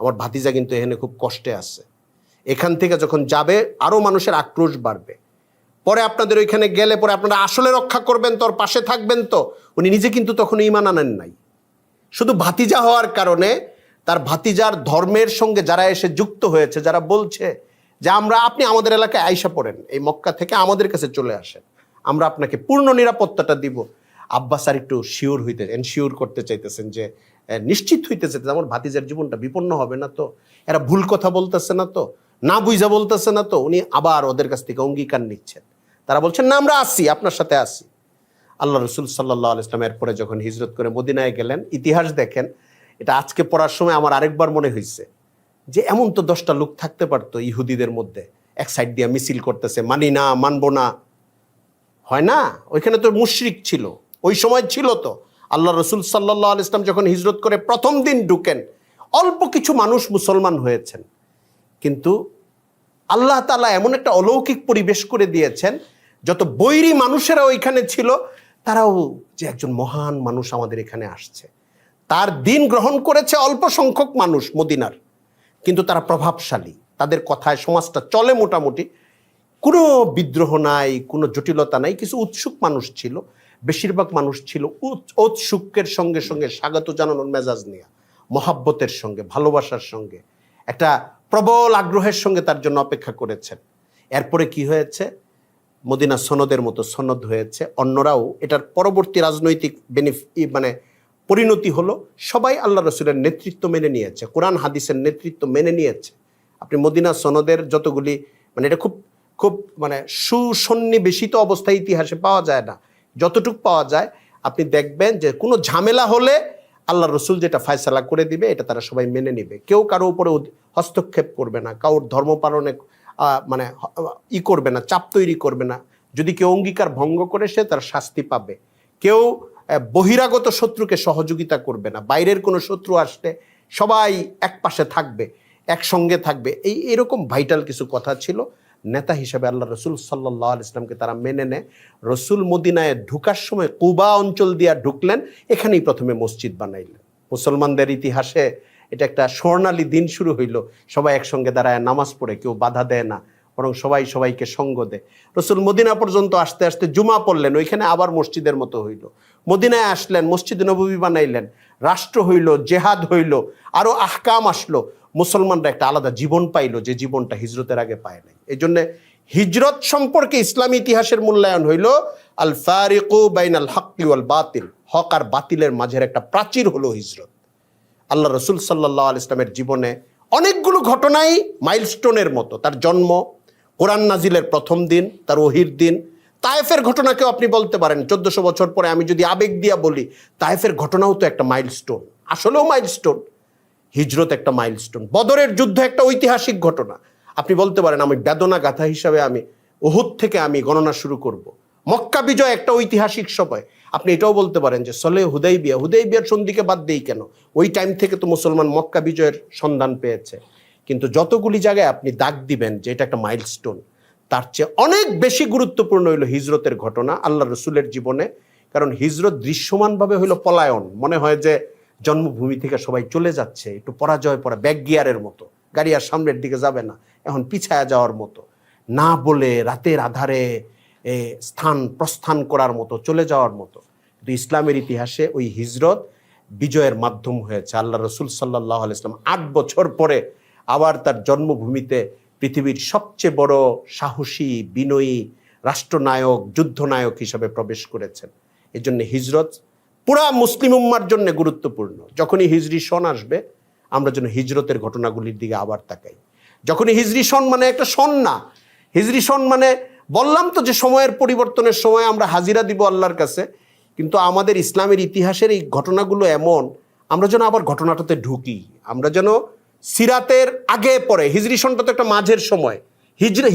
আমার ভাতিজা কিন্তু এখানে খুব কষ্টে আছে, এখান থেকে যখন যাবে আরও মানুষের আক্রোশ বাড়বে, পরে আপনাদের ওইখানে গেলে পরে আপনারা আসলে রক্ষা করবেন তো, ওর পাশে থাকবেন তো। উনি নিজে কিন্তু তখন ঈমান আনেন নাই, শুধু ভাতিজা হওয়ার কারণে তার ভাতিজার ধর্মের সঙ্গে যারা এসে যুক্ত হয়েছে, যারা বলছে যে আপনি আমাদের এলাকায় আইসা পড়েন, এই মক্কা থেকে আমাদের কাছে চলে আসেন, আমরা আপনাকে পূর্ণ নিরাপত্তাটা দিব। আব্বাস আর একটু এনশিওর করতে চাইতেছেন, যে নিশ্চিত হইতে চাইতেছেন আমার ভাতিজার জীবনটা বিপন্ন হবে না তো, এরা ভুল কথা বলতেছে না তো, না বুঝা বলতেছে না তো। উনি আবার ওদের কাছ থেকে অঙ্গীকার নিচ্ছেন। তারা বলছেন, না আমরা আসি, আপনার সাথে আসি। আল্লাহ রসুল সাল্লাল্লাহু আলাইহি ওয়াসাল্লাম এরপরে যখন হিজরত করে মদিনায় গেলেন, ইতিহাস দেখেন, এটা আজকে পড়ার সময় আমার আরেকবার মনে হয়েছে যে এমন তো 10টা লোক থাকতে পারতো ইহুদিদের মধ্যে, এক সাইড দিয়ে মিছিল করতেছে, মানি না, মানবো না, হয় না? ওইখানে তো মুশরিক ছিল, ওই সময় ছিল তো। আল্লাহ রসুল সাল্লাল্লাহু আলাইহি ওয়াসাল্লাম যখন হিজরত করে প্রথম দিন ঢুকেন, অল্প কিছু মানুষ মুসলমান হয়েছেন, কিন্তু আল্লাহ তাআলা এমন একটা অলৌকিক পরিবেশ করে দিয়েছেন, যত বৈরী মানুষেরা ওইখানে ছিল তারাও যে একজন মহান মানুষ আমাদের এখানে আসছে। তার দিন গ্রহণ করেছে অল্প সংখ্যক মানুষ মদিনার, কিন্তু তারা প্রভাবশালী, তাদের কথায় সমাজটা চলে মোটামুটি, কোনো বিদ্রোহ নাই, কোনো জটিলতা নাই। কিছু উৎসুক মানুষ ছিল, বেশিরভাগ মানুষ ছিল ঔৎসুক্যের সঙ্গে সঙ্গে স্বাগত জানানোর মেজাজ নিয়ে, মহাব্বতের সঙ্গে, ভালোবাসার সঙ্গে, একটা প্রবল আগ্রহের সঙ্গে তার জন্য অপেক্ষা করেছেন। এরপরে কি হয়েছে, মদিনা সনদের মতো সনদ হয়েছে, অন্যরাও এটার পরবর্তী রাজনৈতিক পরিণতি হলো সবাই আল্লাহ রসুলের নেতৃত্ব মেনে নিয়েছে, কোরআন হাদিসের নেতৃত্ব মেনে নিয়েছে। আপনি মদিনা সনদের যতগুলি এটা খুব খুব সুসন্নিবেশিত অবস্থায় ইতিহাসে পাওয়া যায় না, যতটুকু পাওয়া যায় আপনি দেখবেন যে কোনো ঝামেলা হলে আল্লাহ রসুল যেটা ফায়সালা করে দিবে এটা তারা সবাই মেনে নিবে, কেউ কারো উপরে হস্তক্ষেপ করবে না, কারোর ধর্ম পালনে করবে না, চাপ তৈরি করবে না। যদি কেউ অঙ্গীকার ভঙ্গ করে সে তার শাস্তি পাবে। কেউ বহিরাগত শত্রুকে সহযোগিতা করবে না, বাইরের কোনো শত্রু আসলে সবাই এক পাশে থাকবে, একসঙ্গে থাকবে। এরকম ভাইটাল কিছু কথা ছিল। নেতা হিসেবে আল্লাহ রসুল সাল্লাল্লাহু আলাইহি ওয়াসাল্লামকে তারা মেনে নেয়। রসুল মদিনায় ঢুকার সময় কুবা অঞ্চল দিয়ে ঢুকলেন, এখানেই প্রথমে মসজিদ বানাইলেন। মুসলমানদের ইতিহাসে এটা একটা স্বর্ণালী দিন শুরু হইল। সবাই একসঙ্গে দাঁড়ায় নামাজ পড়ে, কেউ বাধা দেয় না, বরং সবাই সবাইকে সঙ্গ দেয়। রসুল মদিনা পর্যন্ত আসতে আসতে জুমা পড়লেন, ওইখানে আবার মসজিদের মতো হইল। মদিনায় আসলেন, মসজিদ নববী বানাইলেন, রাষ্ট্র হইল, জেহাদ হইল, আরো আহকাম আসলো। মুসলমানরা একটা আলাদা জীবন পাইলো, যে জীবনটা হিজরতের আগে পায় নাই। এই জন্য হিজরত সম্পর্কে ইসলামী ইতিহাসের মূল্যায়ন হইল আল ফারিকু বাইনাল হক্কি ওয়াল বাতিল, হক আর বাতিলের মাঝের একটা প্রাচীর হলো হিজরত। আল্লাহ রসুল সাল্লাল্লাহু আলাইহি ওয়াসাল্লামের জীবনে অনেকগুলো ঘটনাই মাইলস্টোনের মতো। তার জন্ম, কোরআন নাজিলের প্রথম দিন, তার ওহির দিন, তায়েফের ঘটনাকেও আপনি বলতে পারেন 1400 বছর পরে আমি যদি আবেগ দিয়া বলি, তায়েফের ঘটনাও তো একটা মাইলস্টোন, আসলেও মাইলস্টোন। হিজরত একটা মাইলস্টোন, বদরের যুদ্ধ একটা ঐতিহাসিক ঘটনা। আপনি বলতে পারেন আমি বেদনা গাথা হিসাবে আমি উহুদ থেকে আমি গণনা শুরু করব। মক্কা বিজয় একটা ঐতিহাসিক সময়। আপনি এটাও বলতে পারেন যে সলেহ হুদাইবিয়া, হুদাইবিয়ার সন্ধিকে বাদ দেই কেন, ওই টাইম থেকে তো মুসলমান মক্কা বিজয়ের সন্ধান পেয়েছে। কিন্তু যতগুলি জায়গায় আপনি দাগ দিবেন যে এটা একটা মাইলস্টোন, তার চেয়ে অনেক বেশি গুরুত্বপূর্ণ হইল হিজরতের ঘটনা আল্লাহ রসুলের জীবনে। কারণ হিজরত দৃশ্যমানভাবে হইল পলায়ন, মনে হয় যে জন্মভূমি থেকে সবাই চলে যাচ্ছে, একটু পরাজয় পড়া ব্যাক গিয়ারের মতো, গাড়ি আর সামনের দিকে যাবে না, এখন পিছায়া যাওয়ার মতো, না বলে রাতের আধারে স্থান প্রস্থান করার মতো, চলে যাওয়ার মতো। কিন্তু ইসলামের ইতিহাসে ওই হিজরত বিজয়ের মাধ্যম হয়েছে। আল্লাহ রসুল সাল্লাল্লাহু আলাইহি ওয়াসাল্লাম 8 বছর পরে আবার তার জন্মভূমিতে পৃথিবীর সবচেয়ে বড় সাহসী, বিনয়ী রাষ্ট্রনায়ক, যুদ্ধনায়ক হিসাবে প্রবেশ করেছেন। এই জন্য হিজরত পুরা মুসলিম উম্মার জন্য গুরুত্বপূর্ণ। যখনই হিজরি সন আসবে আমরা যেন হিজরতের ঘটনাগুলির দিকে আবার তাকাই। যখনই হিজরি সন মানে একটা সন না, হিজরি সন মানে বললাম তো যে সময়ের পরিবর্তনের সময় আমরা হাজিরা দিব আল্লাহর কাছে। কিন্তু আমাদের ইসলামের ইতিহাসের এই ঘটনাগুলো এমন, আমরা যেন আবার ঘটনাটাতে ঢুকি, আমরা যেন সিরাতের আগে পরে। হিজরি সনটা তো একটা মাঝের সময়,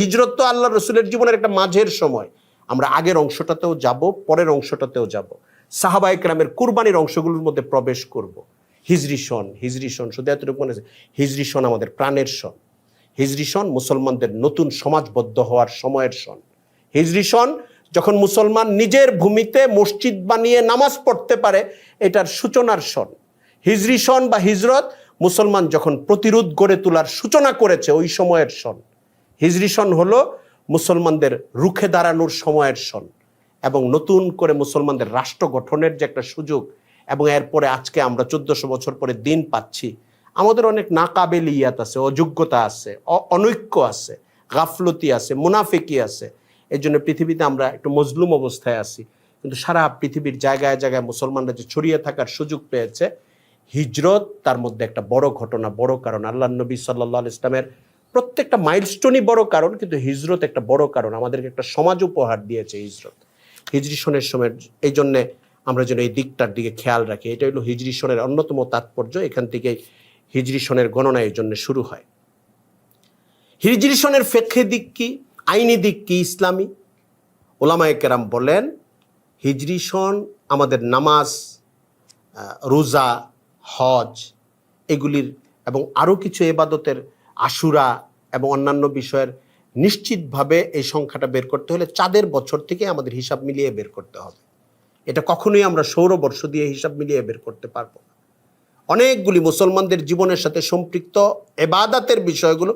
হিজরত তো আল্লাহ রসুলের জীবনের একটা মাঝের সময়। আমরা আগের অংশটাতেও যাব, পরের অংশটাতেও যাব, সাহাবায়ে কেরামের কুরবানির অংশগুলোর মধ্যে প্রবেশ করব। হিজরি সন শুধু এতটুকু মনে আছে, হিজরি সন আমাদের প্রাণের সন। হিজরি সন মুসলমানদের নতুন সমাজবদ্ধ হওয়ার সময়ের সন। হিজরি সন যখন মুসলমান নিজের ভূমিতে মসজিদ বানিয়ে নামাজ পড়তে পারে, এটার সূচনার সন। হিজরি সন বা হিজরত মুসলমান যখন প্রতিরোধ গড়ে তোলার সূচনা করেছে ওই সময়ের সন। হিজরি সন হলো মুসলমানদের রুখে দাঁড়ানোর সময়ের সন এবং নতুন করে মুসলমানদের রাষ্ট্র গঠনের যে একটা সুযোগ। এবং এরপরে আজকে আমরা 1400 বছর পরে দিন পাচ্ছি, আমাদের অনেক নাকাবেলিয়াত আছে, অযোগ্যতা আছে, অনৈক্য আছে, গাফলতি আছে, মুনাফিকি আছে। এই জন্য পৃথিবীতে আমরা একটু মজলুম অবস্থায় আছি। কিন্তু সারা পৃথিবীর জায়গায় জায়গায় মুসলমানরা যে ছড়িয়ে থাকার সুযোগ পেয়েছে, হিজরত তার মধ্যে একটা বড় ঘটনা, বড় কারণ। আল্লাহ নবী সাল্লাল্লাহু আলাইহি ইসলামের প্রত্যেকটা মাইলস্টোনই বড় কারণ, কিন্তু হিজরত একটা বড় কারণ, আমাদেরকে একটা সমাজ উপহার দিয়েছে হিজরত। হিজরি সনের সময় এই জন্যে আমরা যেন এই দিকটার দিকে খেয়াল রাখি। এটা হলো হিজরি সনের অন্যতম তাৎপর্য। এখান থেকে হিজরি সনের গণনা এই জন্য শুরু হয়। হিজরি সনের ফিকহি দিক কি, আইনি দিক কি ইসলামী? ওলামায়ে কেরাম বলেন হিজরি সন আমাদের নামাজ, রোজা, হজ এগুলির এবং আরও কিছু ইবাদতের, আশুরা এবং অন্যান্য বিষয়ের নিশ্চিতভাবে এই সংখ্যাটা বের করতে হলে চাঁদের বছর থেকে আমাদের হিসাব মিলিয়ে বের করতে হবে। এটা কখনোই আমরা সৌরবর্ষ দিয়ে হিসাব মিলিয়ে বের করতে পারবো না। অনেকগুলি মুসলমানদের জীবনের সাথে সম্পৃক্ত ইবাদতের বিষয়গুলো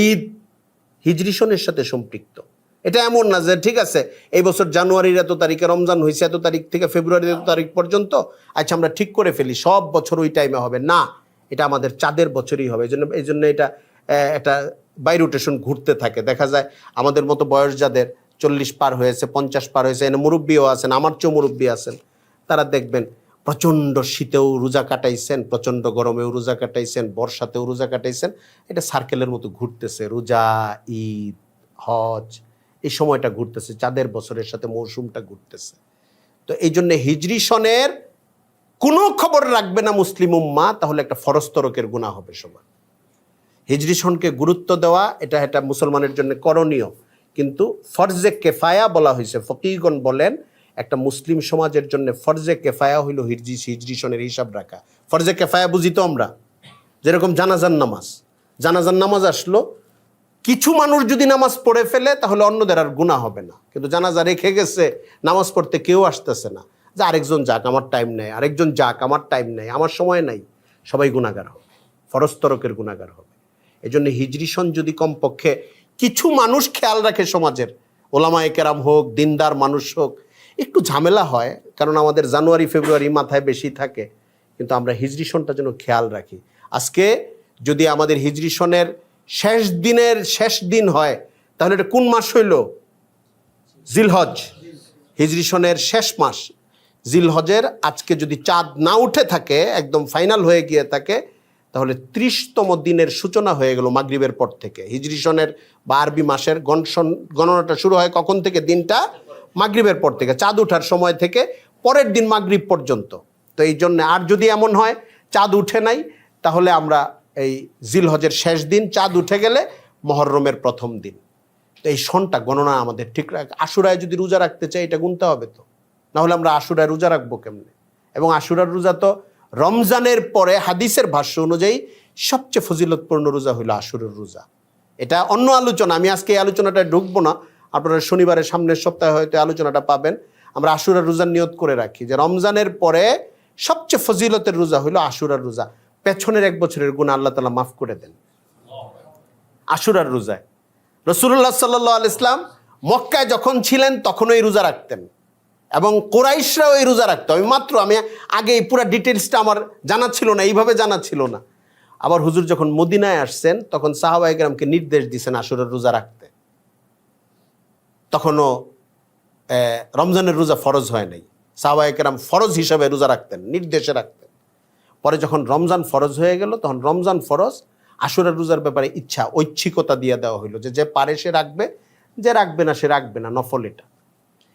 ঈদ হিজরি সনের সাথে সম্পৃক্ত। এটা এমন না যে ঠিক আছে এই বছর জানুয়ারির এত তারিখে রমজান হয়েছে, এত তারিখ থেকে ফেব্রুয়ারির এত তারিখ পর্যন্ত, আচ্ছা আমরা ঠিক করে ফেলি সব বছর ওই টাইমে হবে না, এটা আমাদের চাঁদের বছরই হবে। এই জন্য এটা একটা বাই রোটেশন ঘুরতে থাকে। দেখা যায় আমাদের মতো বয়স যাদের 40 পার হয়েছে, 50 পার হয়েছে, এনে মুরব্বীও আছেন, আমার চেয়েও মুরব্বী আছেন, তারা দেখবেন প্রচণ্ড শীতেও রোজা কাটাইছেন, প্রচণ্ড গরমেও রোজা কাটাইছেন, বর্ষাতেও রোজা কাটাইছেন। এটা সার্কেলের মতো ঘুরতেছে, রোজা, ঈদ, হজ, এই সময়টা ঘুরতেছে, চাঁদের বছরের সাথে মৌসুমটা ঘুরতেছে। তো এই জন্য হিজরি সনের কোনো খবর রাখবে না মুসলিম উম্মাহ, তাহলে একটা ফরজ তরকের গুনাহ হবে সবার। হিজরি সনকে গুরুত্ব দেওয়া এটা মুসলমানের জন্য করণীয়, কিন্তু ফরজে কেফায়া বলা হয়েছে। ফকিহগণ বলেন একটা মুসলিম সমাজের জন্য ফরজে কেফায়া হইল হিজরি সনের হিসাব রাখা। ফরজে কেফায়া বুঝি তো আমরা, যেরকম জানাজার নামাজ আসলো, কিছু মানুষ যদি নামাজ পড়ে ফেলে তাহলে অন্যদের আর গুনাহ হবে না, কিন্তু জানাজা রেখে গেছে, নামাজ পড়তে কেউ আসতেছে না, যে আরেকজন যাক আমার টাইম নেই, আরেকজন যাক আমার টাইম নেই, আমার সময় নাই, সবাই গুনাহগার হবে, ফরজ তরকের গুনাহগার হবে। এই জন্য হিজরি সন যদি কমপক্ষে কিছু মানুষ খেয়াল রাখে, সমাজের ওলামায়ে কেরাম হোক, দিনদার মানুষ হোক, একটু ঝামেলা হয় কারণ আমাদের জানুয়ারি ফেব্রুয়ারি মাথায় বেশি থাকে, কিন্তু আমরা হিজরি সনটা যেন খেয়াল রাখি। আজকে যদি আমাদের হিজরি সনের শেষ দিন হয়, তাহলে এটা কোন মাস হইল? জিলহজ, হিজরি সনের শেষ মাস জিলহজের। আজকে যদি চাঁদ না উঠে থাকে, একদম ফাইনাল হয়ে গিয়ে থাকে, তাহলে 30তম দিনের সূচনা হয়ে গেল মাগরিবের পর থেকে। হিজরি সনের বা আরবি মাসের গণনাটা শুরু হয় কখন থেকে? দিনটা মাগরিবের পর থেকে, চাঁদ ওঠার সময় থেকে পরের দিন মাগরিব পর্যন্ত। তো এই জন্য, আর যদি এমন হয় চাঁদ উঠে নাই, তাহলে আমরা এই জিলহজের শেষ দিন, চাঁদ উঠে গেলে মহররমের প্রথম দিন। তো এই সনটা গণনা আমাদের ঠিক রাখ। আশুরায় যদি রোজা রাখতে চাই, এটা গুনতে হবে তো, নাহলে আমরা আশুরায় রোজা রাখবো কেমনে? এবং আশুরার রোজা তো রমজানের পরে হাদিসের ভাষ্য অনুযায়ী সবচেয়ে ফজিলতপূর্ণ রোজা হইল আশুরের রোজা। এটা অন্য আলোচনা, আমি আজকে এই আলোচনাটায় ঢুকবো না, আপনারা শনিবারের সামনের সপ্তাহে হয়তো আলোচনাটা পাবেন। আমরা আশুরার রোজার নিয়ত করে রাখি যে রমজানের পরে সবচেয়ে ফজিলতের রোজা হইল আশুরার রোজা। পেছনের 1 বছরের গুনাহ আল্লাহ তাআলা মাফ করে দেন আশুরার রোজায়। রাসূলুল্লাহ সাল্লাল্লাহু আলাইহি ওয়াসাল্লাম মক্কায় যখন ছিলেন তখন ওই রোজা রাখতেন, এবং কোরাইশরাও এই রোজা রাখতো। আমি আগে এই পুরো ডিটেলসটা আমার জানা ছিল না, এইভাবে জানা ছিল না। আবার হুজুর যখন মদিনায় আসছেন, তখন সাহাবায়ে কেরামকে নির্দেশ দিয়েছেন আশুরার রোজা রাখতে। তখনও রমজানের রোজা ফরজ হয় নাই, সাহাবায়ে কেরাম ফরজ হিসাবে রোজা রাখতেন, নির্দেশে রাখতেন। পরে যখন রমজান ফরজ হয়ে গেল, তখন রমজান ফরজ, আশুরার রোজার ব্যাপারে ঐচ্ছিকতা দিয়ে দেওয়া হইল, যে পারে সে রাখবে, যে রাখবে না সে রাখবে না, নফল এটা।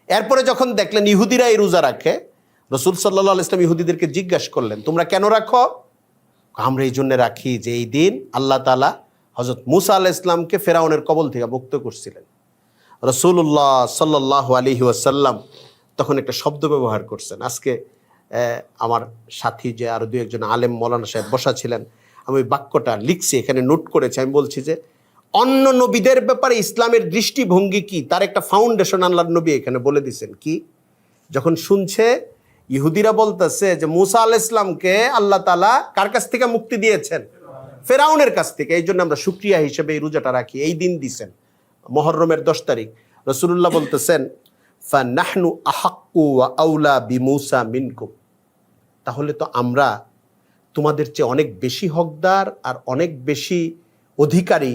এরপরে যখন দেখলেন ইহুদিরা এই রোজা রাখে, রাসূল সাল্লাল্লাহু আলাইহি ওয়াসাল্লাম ইহুদিদেরকে জিজ্ঞাসা করলেন, তোমরা কেন রাখো? আমরা এই জন্য রাখি যে এই দিন আল্লাহ তাআলা হযরত মুসা আলাইহিস সালামকে ফেরাউনের কবল থেকে মুক্ত করছিলেন। রাসূলুল্লাহ সাল্লাল্লাহু আলাইহি ওয়াসাল্লাম তখন একটা শব্দ ব্যবহার করছেন। আজকে আমার সাথী যে আরো 2-1 আলেম মৌলানা সাহেব বসা ছিলেন, আমি ওই বাক্যটা লিখছি, এখানে নোট করেছি। আমি বলছি যে অন্য নবীদের ব্যাপারে ইসলামের দৃষ্টিভঙ্গি কি, তার একটা ফাউন্ডেশন আল্লাহর নবী এখানে বলে দিয়েছেন। কি? যখন শুনছে ইহুদিরা বলতেছে যে মুসা আলাইহিস সালামকে আল্লাহ তাআলা কার কাছ থেকে মুক্তি দিয়েছেন? ফেরাউনের কাছ থেকে। এই জন্য আমরা শুকরিয়া হিসেবে এই রোজাটা রাখি, এই দিন দিছেন মুহররমের 10 তারিখ। রাসূলুল্লাহ বলতেছেন, ফানাহনু আহাক্কু ওয়া আউলা বিমুসা মিনকুম, তাহলে তো আমরা তোমাদের চেয়ে অনেক বেশি হকদার আর অনেক বেশি অধিকারী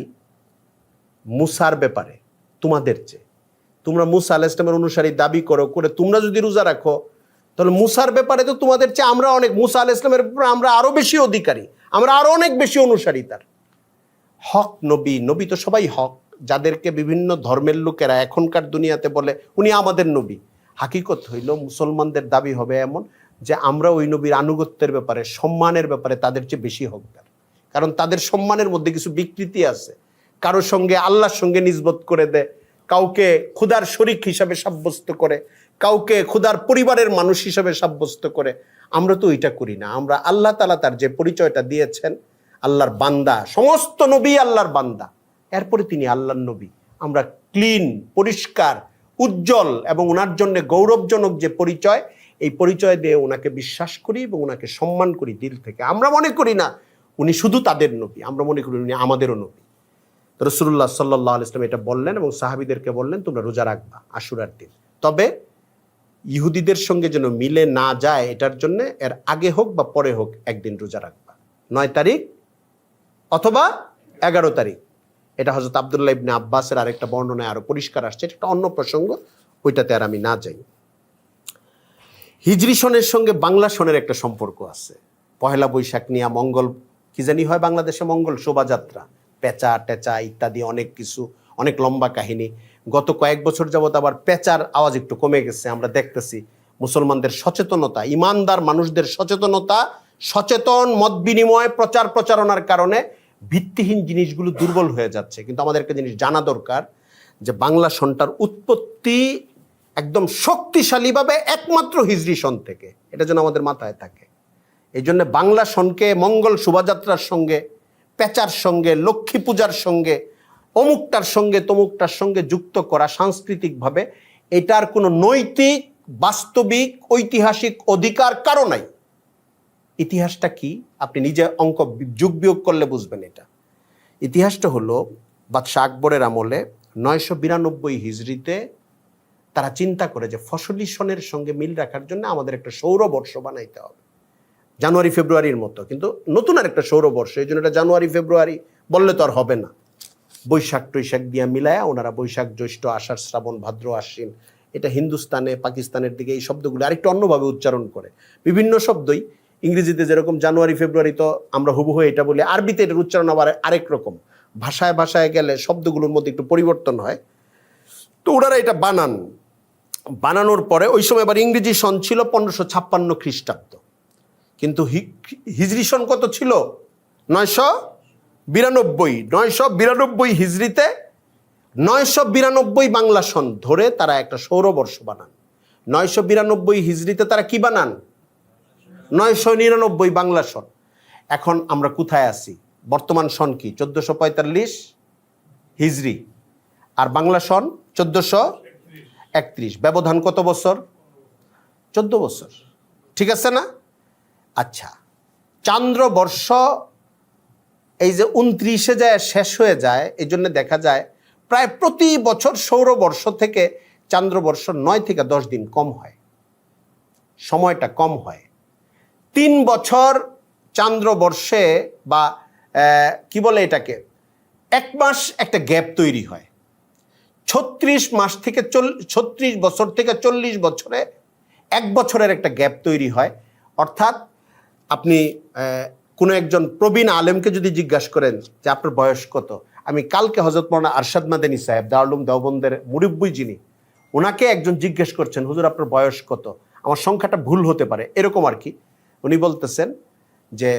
মুসার ব্যাপারে তোমাদের চেয়ে। তোমরা মুসা আলাইহিস সালামের অনুসারী দাবি করে তোমরা যদি রোজা রাখো, তাহলে মুসার ব্যাপারে তো তোমাদের চেয়ে আমরা অনেক, মুসা আলাইহিস সালামের ব্যাপারে আমরা আরো বেশি অধিকারী, আমরা আরো অনেক বেশি অনুসারী তার। হক নবী তো সবাই হক, যাদেরকে বিভিন্ন ধর্মের লোকেরা এখনকার দুনিয়াতে বলে উনি আমাদের নবী, হাকিকত হইল মুসলমানদের দাবি হবে এমন যে আমরা ওই নবীর আনুগত্যের ব্যাপারে, সম্মানের ব্যাপারে তাদের চেয়ে বেশি হকদার। কারণ তাদের সম্মানের মধ্যে কিছু বিকৃতি আছে, কারোর সঙ্গে আল্লাহর সঙ্গে নিসবত করে দেয়, কাউকে খুদার শরীক হিসাবে সাব্যস্ত করে, কাউকে খুদার পরিবারের মানুষ হিসাবে সাব্যস্ত করে। আমরা তো ওইটা করি না। আমরা আল্লাহ তাআলা তার যে পরিচয়টা দিয়েছেন, আল্লাহর বান্দা, সমস্ত নবী আল্লাহর বান্দা, এরপরে তিনি আল্লাহর নবী। আমরা ক্লিন, পরিষ্কার, উজ্জ্বল এবং ওনার জন্য গৌরবজনক যে পরিচয়, এই পরিচয় দিয়ে ওনাকে বিশ্বাস করি এবং ওনাকে সম্মান করি দিল থেকে। আমরা মনে করি না উনি শুধু তাদের নবী, আমরা মনে করি উনি আমাদেরও নবী। রাসূলুল্লাহ সাল্লাল্লাহু আলাইহি ওয়াসাল্লাম এটা বললেন এবং সাহাবীদেরকে বললেন, তোমরা রোজা রাখবা আশুরার দিন। তবে ইহুদিদের সঙ্গে যেন মিলে না যায়, এটার জন্য এর আগে হোক বা পরে হোক একদিন রোজা রাখবা, 9 তারিখ অথবা 11 তারিখ। এটা হযরত আব্দুল্লাহ ইবনে আব্বাসের আরেকটা বর্ণনায় আরো পরিষ্কার আসছে, এটা একটা অন্য প্রসঙ্গ, ওইটাতে আর আমি না যাই। হিজরি সনের সঙ্গে বাংলা সনের একটা সম্পর্ক আছে। পহেলা বৈশাখ নিয়ে মঙ্গল কি জানি হয় বাংলাদেশে, মঙ্গল শোভাযাত্রা, পেঁচা টেচা ইত্যাদি অনেক কিছু, অনেক লম্বা কাহিনী। গত কয়েক বছর যাবত আবার পেঁচার আওয়াজ একটু কমে গেছে, আমরা দেখতেছি মুসলমানদের সচেতনতা, ইমানদার মানুষদের সচেতনতা, সচেতন মত বিনিময় প্রচার প্রচারণার কারণে ভিত্তিহীন জিনিসগুলো দুর্বল হয়ে যাচ্ছে। কিন্তু আমাদের একটা জিনিস জানা দরকার যে বাংলা সনটার উৎপত্তি একদম শক্তিশালীভাবে একমাত্র হিজরি সন থেকে, এটা যেন আমাদের মাথায় থাকে। এই জন্য বাংলা সনকে মঙ্গল শোভাযাত্রার সঙ্গে, পেঁচার সঙ্গে, লক্ষ্মী পূজার সঙ্গে, অমুকটার সঙ্গে তমুকটার সঙ্গে যুক্ত করা সাংস্কৃতিকভাবে এটার কোনো নৈতিক, বাস্তবিক, ঐতিহাসিক অধিকার কারো নাই। ইতিহাসটা কি আপনি নিজে অঙ্ক যোগ বিয়োগ করলে বুঝবেন। এটা ইতিহাসটা হলো বাদশাহ আকবরের আমলে 992 হিজরিতে তারা চিন্তা করে যে ফসলি সনের সঙ্গে মিল রাখার জন্য আমাদের একটা সৌরবর্ষ বানাইতে হবে, জানুয়ারি ফেব্রুয়ারির মতো, কিন্তু নতুন আর একটা সৌরবর্ষ। এই জন্য এটা জানুয়ারি ফেব্রুয়ারি বললে তো আর হবে না, বৈশাখ টৈশাখ দিয়া মিলায়া ওনারা বৈশাখ জ্যৈষ্ঠ আষাঢ় শ্রাবণ ভাদ্র আশ্বিন, এটা হিন্দুস্তানে পাকিস্তানের দিকে এই শব্দগুলো আরেকটু অন্যভাবে উচ্চারণ করে। বিভিন্ন শব্দই ইংরেজিতে যেরকম জানুয়ারি ফেব্রুয়ারি তো আমরা হুবহু এটা বলি, আরবিতে এটার উচ্চারণ আবার আরেক রকম, ভাষায় ভাষায় গেলে শব্দগুলোর মধ্যে একটু পরিবর্তন হয়। তো ওনারা এটা বানানোর পরে ওই সময় আবার ইংরেজি সন ছিল 1556 খ্রিস্টাব্দ, কিন্তু হিজরি সন কত ছিল? 992 হিজরিতে 992 বাংলা সন ধরে তারা একটা সৌরবর্ষ বানান। 992 হিজরিতে তারা কি বানান? 999 বাংলা সন। এখন আমরা কোথায় আছি? বর্তমান সন কি? 1445 হিজরি, আর বাংলা সন 1431। ব্যবধান কত বছর? 14 বছর, ঠিক আছে না? আচ্ছা, চান্দ্রবর্ষ এই যে 29-এ যায় শেষ হয়ে যায়, এই জন্য দেখা যায় প্রায় প্রতি বছর সৌরবর্ষ থেকে চান্দ্রবর্ষ 9 থেকে 10 দিন কম হয়, সময়টা কম হয়। 3 বছর চান্দ্রবর্ষে বা কি বলে এটাকে, 1 মাস একটা গ্যাপ তৈরি হয়। 36 মাস থেকে 36 বছর থেকে 40 বছরে 1 বছরের একটা গ্যাপ তৈরি হয়। অর্থাৎ আপনি কোনো একজন প্রবীণ আলেমকে যদি জিজ্ঞাসা করেন যে আপনার বয়স কত, আমি কালকে হযরত মাওলানা আরশাদ মাদানী সাহেব দারুল উলুম দেওবন্দের মুরব্বি যিনি, ওনাকে একজন জিজ্ঞেস করছেন হুজুর আপনার বয়স কত, আমার সংখ্যাটা ভুল হতে পারে এরকম আর কি, উনি বলতেছেন যে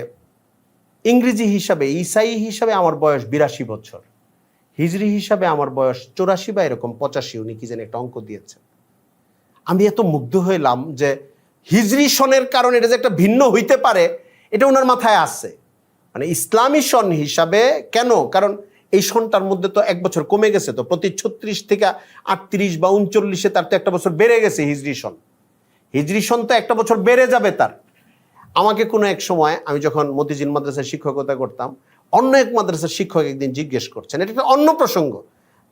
ইংরেজি হিসাবে ঈসাই হিসাবে আমার বয়স 82 বছর, হিজরি হিসাবে আমার বয়স 84 বা এরকম 85, উনি কি যেন একটা অঙ্ক দিয়েছেন। আমি এত মুগ্ধ হইলাম যে হিজরি সনের কারণে এটা যে একটা ভিন্ন হইতে পারে এটা ওনার মাথায় আছে। মানে ইসলামী সন হিসাবে কেন? কারণ এই সনটার মধ্যে তো 1 বছর কমে গেছে, তো প্রতি 36 থেকে 38 বা 39-এ তার তো একটা বছর বেড়ে গেছে হিজরি সন। হিজরি সন তো একটা বছর বেড়ে যাবে তার। আমাকে কোনো এক সময়, আমি যখন মতিঝিল মাদ্রাসায় শিক্ষকতা করতাম, অন্য এক মাদ্রাসার শিক্ষক একদিন জিজ্ঞেস করছেন, এটা একটা অন্য প্রসঙ্গ,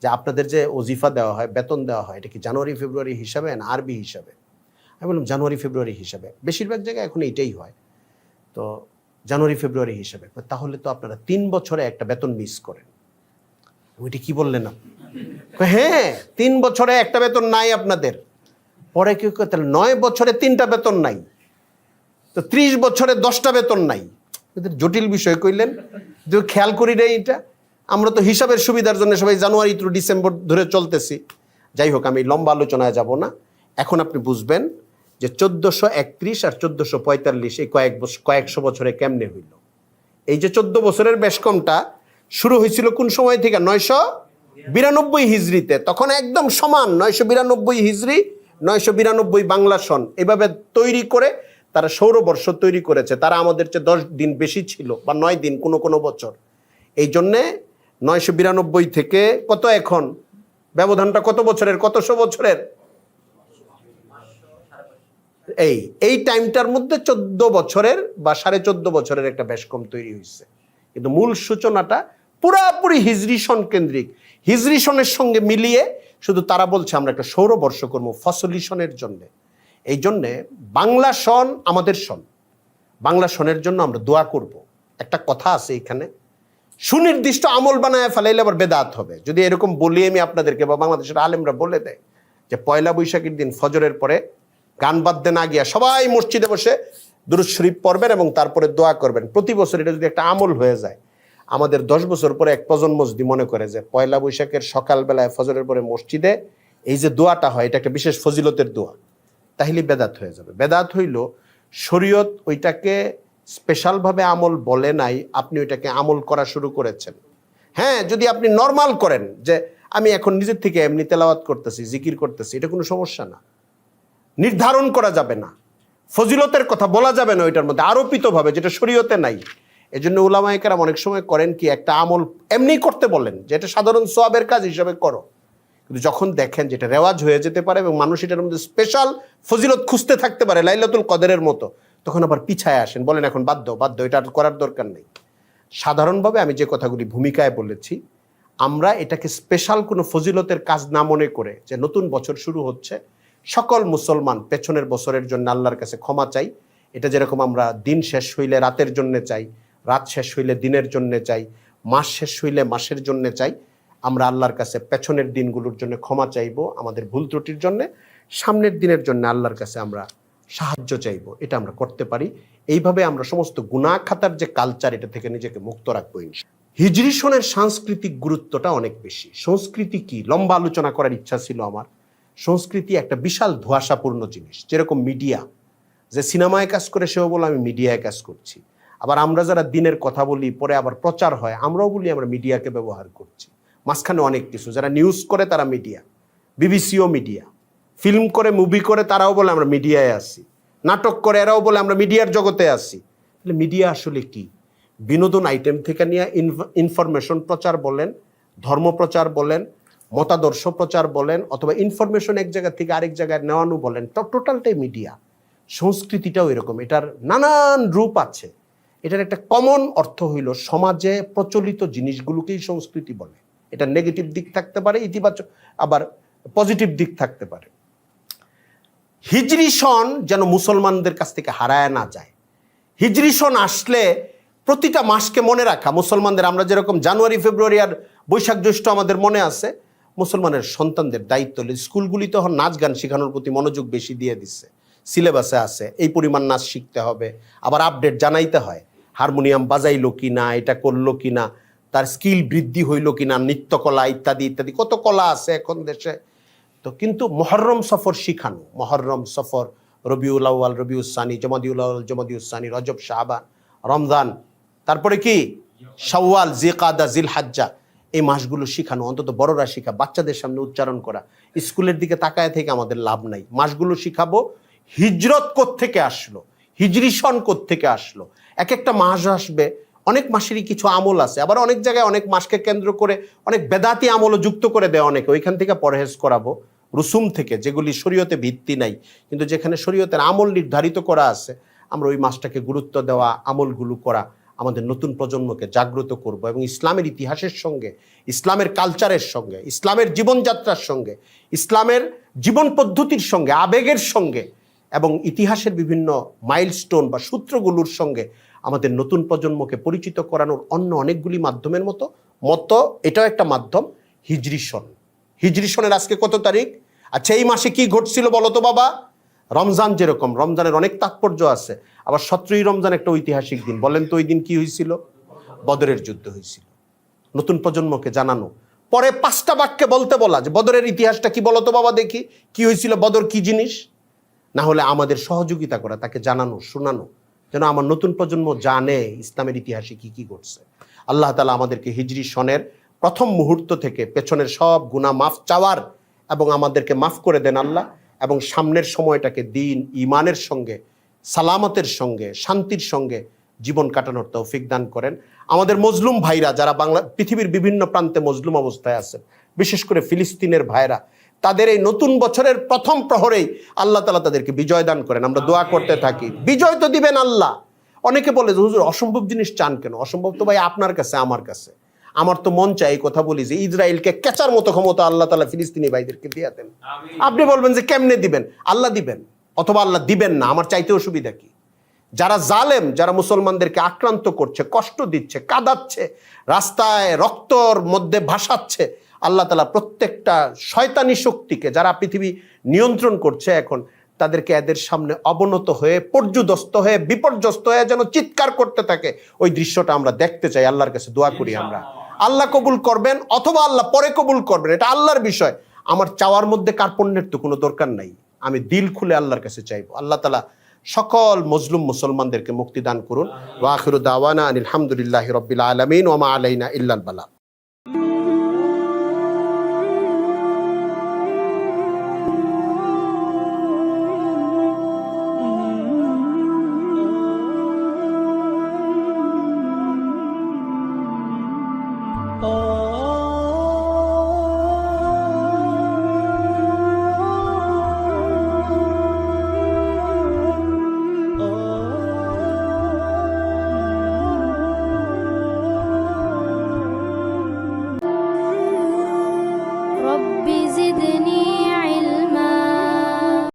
যে আপনাদের যে ওজিফা দেওয়া হয়, বেতন দেওয়া হয়, এটা কি জানুয়ারি ফেব্রুয়ারি হিসাবে না আরবি হিসাবে? আমি বললাম জানুয়ারি ফেব্রুয়ারি হিসাবে, বেশিরভাগ জায়গায় এখন এটাই হয়। তো জানুয়ারি ফেব্রুয়ারি হিসাবে, তাহলে তো আপনারা 3 বছরে একটা বেতন মিস করেন। ওইটা কি বললেন না? হ্যাঁ, 3 বছরে একটা বেতন নাই আপনাদের। পরে কি তাহলে 9 বছরে 3টা বেতন নাই, তো 30 বছরে 10টা বেতন নাই। জটিল বিষয় কইলেন, খেয়াল করি রে এটা। আমরা তো হিসাবের সুবিধার জন্য সবাই জানুয়ারি টু ডিসেম্বর ধরে চলতেছি। যাই হোক, আমি লম্বা আলোচনায় যাব না। এখন আপনি বুঝবেন যে 1431 আর 1445 এই কয়েকশো বছরে কেমনে হইল। এই যে 14 বছরের বেশ কমটা শুরু হয়েছিল কোন সময় থেকে? 992 হিজরিতে। তখন একদম সমান 992 হিজরি 992 বাংলা সন, এভাবে তৈরি করে তারা সৌরবর্ষ তৈরি করেছে। তারা আমাদের চেয়ে 10 দিন বেশি ছিল, বা 9 দিন কোনো বছর। এই জন্যে 992 থেকে কত এখন ব্যবধানটা কত বছরের, কতশো বছরের? এই টাইমটার মধ্যে 14 বছরের বা 14.5 বছরের একটা বেশ কম তৈরি হয়েছে। কিন্তু মূল সূচনাটা পুরাপুরি হিজরি সন কেন্দ্রিক। হিজরি সনের সঙ্গে মিলিয়ে শুধু তারা বলছে আমরা একটা সৌরবর্ষ করবো ফসলি সনের জন্যে। এই জন্যে বাংলা সন আমাদের সন, বাংলা সনের জন্য আমরা দোয়া করব। একটা কথা আছে এখানে, সুনির্দিষ্ট আমল বানায় ফেলাইলে আবার বেদাত হবে। যদি এরকম বলি আমি আপনাদেরকে, বা বাংলাদেশের আলেমরা বলে দেয় যে পয়লা বৈশাখের দিন ফজরের পরে গান বাদ্যে না গিয়া সবাই মসজিদে বসে দুরূদ শরীফ পড়বেন এবং তারপরে দোয়া করবেন, প্রতি বছর এটা যদি একটা আমল হয়ে যায়, আমাদের 10 বছর পরে এক প্রজন্ম যদি মনে করে যে পয়লা বৈশাখের সকালবেলায় ফজরের পরে মসজিদে এই যে দোয়াটা হয় এটা একটা বিশেষ ফজিলতের দোয়া, তাহলে বেদাত হয়ে যাবে। বেদাত হইল শরীয়ত ওইটাকে স্পেশালভাবে আমল বলে নাই, আপনি ওইটাকে আমল করা শুরু করেছেন। হ্যাঁ, যদি আপনি নর্মাল করেন যে আমি এখন নিজের থেকে এমনি তেলাওয়াত করতেছি, জিকির করতেছি, এটা কোনো সমস্যা না। নির্ধারণ করা যাবে না, ফজিলতের কথা বলা যাবে না ওইটার মধ্যে আরোপিতভাবে, যেটা শরীয়তে নাই। এজন্য উলামায়ে কেরাম অনেক সময় করেন কি, একটা আমল এমনি করতে বলেন যে এটা সাধারণ সওয়াবের কাজ হিসাবে করো, কিন্তু যখন দেখেন যেটা রেওয়াজ হয়ে যেতে পারে এবং মানুষ এটার মধ্যে স্পেশাল ফজিলত খুঁজতে থাকতে পারে লাইলাতুল কদরের মতো, তখন আবার পিছায় আসেন, বলেন এখন বাধ্য এটা আর করার দরকার নেই। সাধারণভাবে আমি যে কথাগুলি ভূমিকায় বলেছি, আমরা এটাকে স্পেশাল কোনো ফজিলতের কাজ না মনে করে যে নতুন বছর শুরু হচ্ছে, সকল মুসলমান পেছনের বছরের জন্য আল্লাহর কাছে ক্ষমা চাই। এটা যেরকম আমরা দিন শেষ হইলে রাতের জন্য চাই, রাত শেষ হইলে দিনের জন্য চাই, মাস শেষ হইলে মাসের জন্য চাই, আমরা আল্লাহর কাছে পেছনের দিনগুলোর জন্য ক্ষমা চাইবো আমাদের ভুল ত্রুটির জন্য, সামনের দিনের জন্য আল্লাহর কাছে আমরা সাহায্য চাইবো। এটা আমরা করতে পারি। এইভাবে আমরা সমস্ত গুনাহ খাতার যে কালচার, এটা থেকে নিজেকে মুক্ত রাখবো। হিজরি সনের সাংস্কৃতিক গুরুত্বটা অনেক বেশি। সংস্কৃতি কি, লম্বা আলোচনা করার ইচ্ছা ছিল আমার। সংস্কৃতি একটা বিশাল ধোঁয়াশাপূর্ণ জিনিস, যেরকম মিডিয়া, যে সিনেমায় কাজ করে সেও বলে আমি মিডিয়ায় কাজ করছি, আবার আমরা যারা দিনের কথা বলি পরে আবার প্রচার হয় আমরাও বলি আমরা মিডিয়াকে ব্যবহার করছি। মাঝখানে অনেক কিছু, যারা নিউজ করে তারা মিডিয়া, বিবিসিও মিডিয়া, ফিল্ম করে মুভি করে তারাও বলে আমরা মিডিয়ায় আসি, নাটক করে এরাও বলে আমরা মিডিয়ার জগতে আসি। তাহলে মিডিয়া আসলে কি? বিনোদন আইটেম থেকে নিয়ে ইনফরমেশন প্রচার বলেন, ধর্ম প্রচার বলেন, মতাদর্শ প্রচার বলেন, অথবা ইনফরমেশন এক জায়গা থেকে আরেক জায়গায় নেওয়ানো বলেন, টোটালটাই মিডিয়া। সংস্কৃতিটাও এরকম, এটার নানান রূপ আছে। এটার একটা কমন অর্থ হইল সমাজে প্রচলিত জিনিসগুলোকেই সংস্কৃতি বলে। এটা নেগেটিভ দিক থাকতে পারে, ইতিবাচক আবার পজিটিভ দিক থাকতে পারে। হিজরি সন যেন মুসলমানদের কাছ থেকে হারায় না যায়। হিজরি সন আসলে প্রতিটা মাসকে মনে রাখা মুসলমানদের, আমরা যেরকম জানুয়ারি ফেব্রুয়ারি আর বৈশাখ জ্যৈষ্ঠ আমাদের মনে আছে, মুসলমানের সন্তানদের দায়িত্ব। স্কুলগুলি তখন নাচ গান শেখানোর প্রতি মনোযোগ বেশি দিয়ে দিচ্ছে, সিলেবাসে আছে এই পরিমাণ নাচ শিখতে হবে, আবার আপডেট জানাইতে হয়, হারমোনিয়াম বাজাইলো কি না, এটা করলো কি না, তার স্কিল বৃদ্ধি হইল কি না, নৃত্যকলা ইত্যাদি ইত্যাদি কত কলা আছে এখন দেশে। তো কিন্তু মুহররম সফর শিখানো, মুহররম সফর, রবিউল আউয়াল, রবিউল সানি, জমাদিউল আউয়াল, জমাদিউল সানি, রজব, শাবান, রমজান, তারপরে কি শাওয়াল, জিলকাদা, জিলহাজ্জা, এই মাসগুলো শিখানো, অন্তত বড়রা শিখা, বাচ্চাদের সামনে উচ্চারণ করা। স্কুলের দিকে তাকায় থেকে আমাদের লাভ নাই, মাসগুলো শিখাবো। হিজরত কোত্থেকে আসলো, হিজরি সন কোত্থেকে আসলো, এক একটা মাস আসবে, অনেক মাসেরই কিছু আমল আছে, আবার অনেক জায়গায় অনেক মাসকে কেন্দ্র করে অনেক বেদাতি আমলও যুক্ত করে দেয় অনেকে, ওইখান থেকে পরহেজ করাবো। রুসুম থেকে, যেগুলি শরীয়তে ভিত্তি নাই, কিন্তু যেখানে শরীয়তের আমল নির্ধারিত করা আছে, আমরা ওই মাসটাকে গুরুত্ব দেওয়া, আমলগুলো করা, আমাদের নতুন প্রজন্মকে জাগ্রত করব এবং ইসলামের ইতিহাসের সঙ্গে, ইসলামের কালচারের সঙ্গে, ইসলামের জীবনযাত্রার সঙ্গে, ইসলামের জীবন পদ্ধতির সঙ্গে, আবেগের সঙ্গে এবং ইতিহাসের বিভিন্ন মাইলস্টোন বা সূত্রগুলোর সঙ্গে আমাদের নতুন প্রজন্মকে পরিচিত করানোর অন্য অনেকগুলি মাধ্যমের মতো এটাও একটা মাধ্যম। হিজরি সন, হিজরি সনের আজকে কত তারিখ? আচ্ছা, এই মাসে কি ঘটছিল বলো তো বাবা? রমজান, যেরকম রমজানের অনেক তাৎপর্য আছে, আবার 17ই রমজান একটা ঐতিহাসিক দিন। বলেন তো ওই দিন কি হয়েছিল? বদরের যুদ্ধ হয়েছিল। নতুন প্রজন্মকে জানানো, পরে 5টা বাক্যে বলতে বলা যে বদরের ইতিহাসটা কি বলো তো বাবা, দেখি কি হয়েছিল, বদর কি জিনিস। না হলে আমাদের সহযোগিতা করা, তাকে জানানো, শোনানো, যেন আমার নতুন প্রজন্ম জানে ইসলামের ইতিহাসে কি কি ঘটছে। আল্লাহ তাআলা আমাদেরকে হিজরি সনের প্রথম মুহূর্ত থেকে পেছনের সব গুনাহ মাফ চাওয়ার এবং আমাদেরকে মাফ করে দেন আল্লাহ, এবং সামনের সময়টাকে দিন, ইমানের সঙ্গে, সালামতের সঙ্গে, শান্তির সঙ্গে জীবন কাটানোর তৌফিক দান করেন। আমাদের মজলুম ভাইরা যারা পৃথিবীর বিভিন্ন প্রান্তে মজলুম অবস্থায় আছেন, বিশেষ করে ফিলিস্তিনের ভাইরা, তাদের এই নতুন বছরের প্রথম প্রহরেই আল্লাহ তাআলা তাদেরকে বিজয় দান করেন। আমরা দোয়া করতে থাকি, বিজয় তো দিবেন আল্লাহ। অনেকে বলে যে হুজুর অসম্ভব জিনিস চান কেন? অসম্ভব তো ভাই আপনার কাছে, আমার কাছে। আমার তো মন চাই, এই কথা বলি যে ইসরায়েলকে কেচার মতো ক্ষমতা আল্লাহ তাআলা ফিলিস্তিনি ভাইদেরকে দিয়ে দেন। আপনি বলবেন যে কেমনে দিবেন? আল্লাহ দিবেন, অথবা আল্লাহ দিবেন না, আমার চাইতে অসুবিধা কি? যারা জালেম, যারা মুসলমানদেরকে আক্রান্ত করছে, কষ্ট দিচ্ছে, কাঁদাচ্ছে, রাস্তায় রক্তর মধ্যে ভাসাচ্ছে, আল্লাহ তাআলা প্রত্যেকটা শয়তানি শক্তিকে যারা পৃথিবী নিয়ন্ত্রণ করছে এখন, তাদেরকে এদের সামনে অবনত হয়ে, পর্যুদস্ত হয়ে, বিপর্যস্ত হয়ে যেন চিৎকার করতে থাকে। ওই দৃশ্যটা আমরা দেখতে চাই। আল্লাহর কাছে দোয়া করি আমরা, আল্লাহ কবুল করবেন অথবা আল্লাহ পরে কবুল করবেন, এটা আল্লাহর বিষয়। আমার চাওয়ার মধ্যে কার্পণ্যের তো কোনো দরকার নাই। আমি দিল খুলে আল্লাহর কাছে চাইবো। আল্লাহ তাআলা সকল মজলুম মুসলমানদেরকে মুক্তি দান করুন। ওয়া আখিরু দাওয়ানা আনিল হামদুলিল্লাহি রাব্বিল আলামিন ওয়া মা আলাইনা ইল্লাল বালাগ।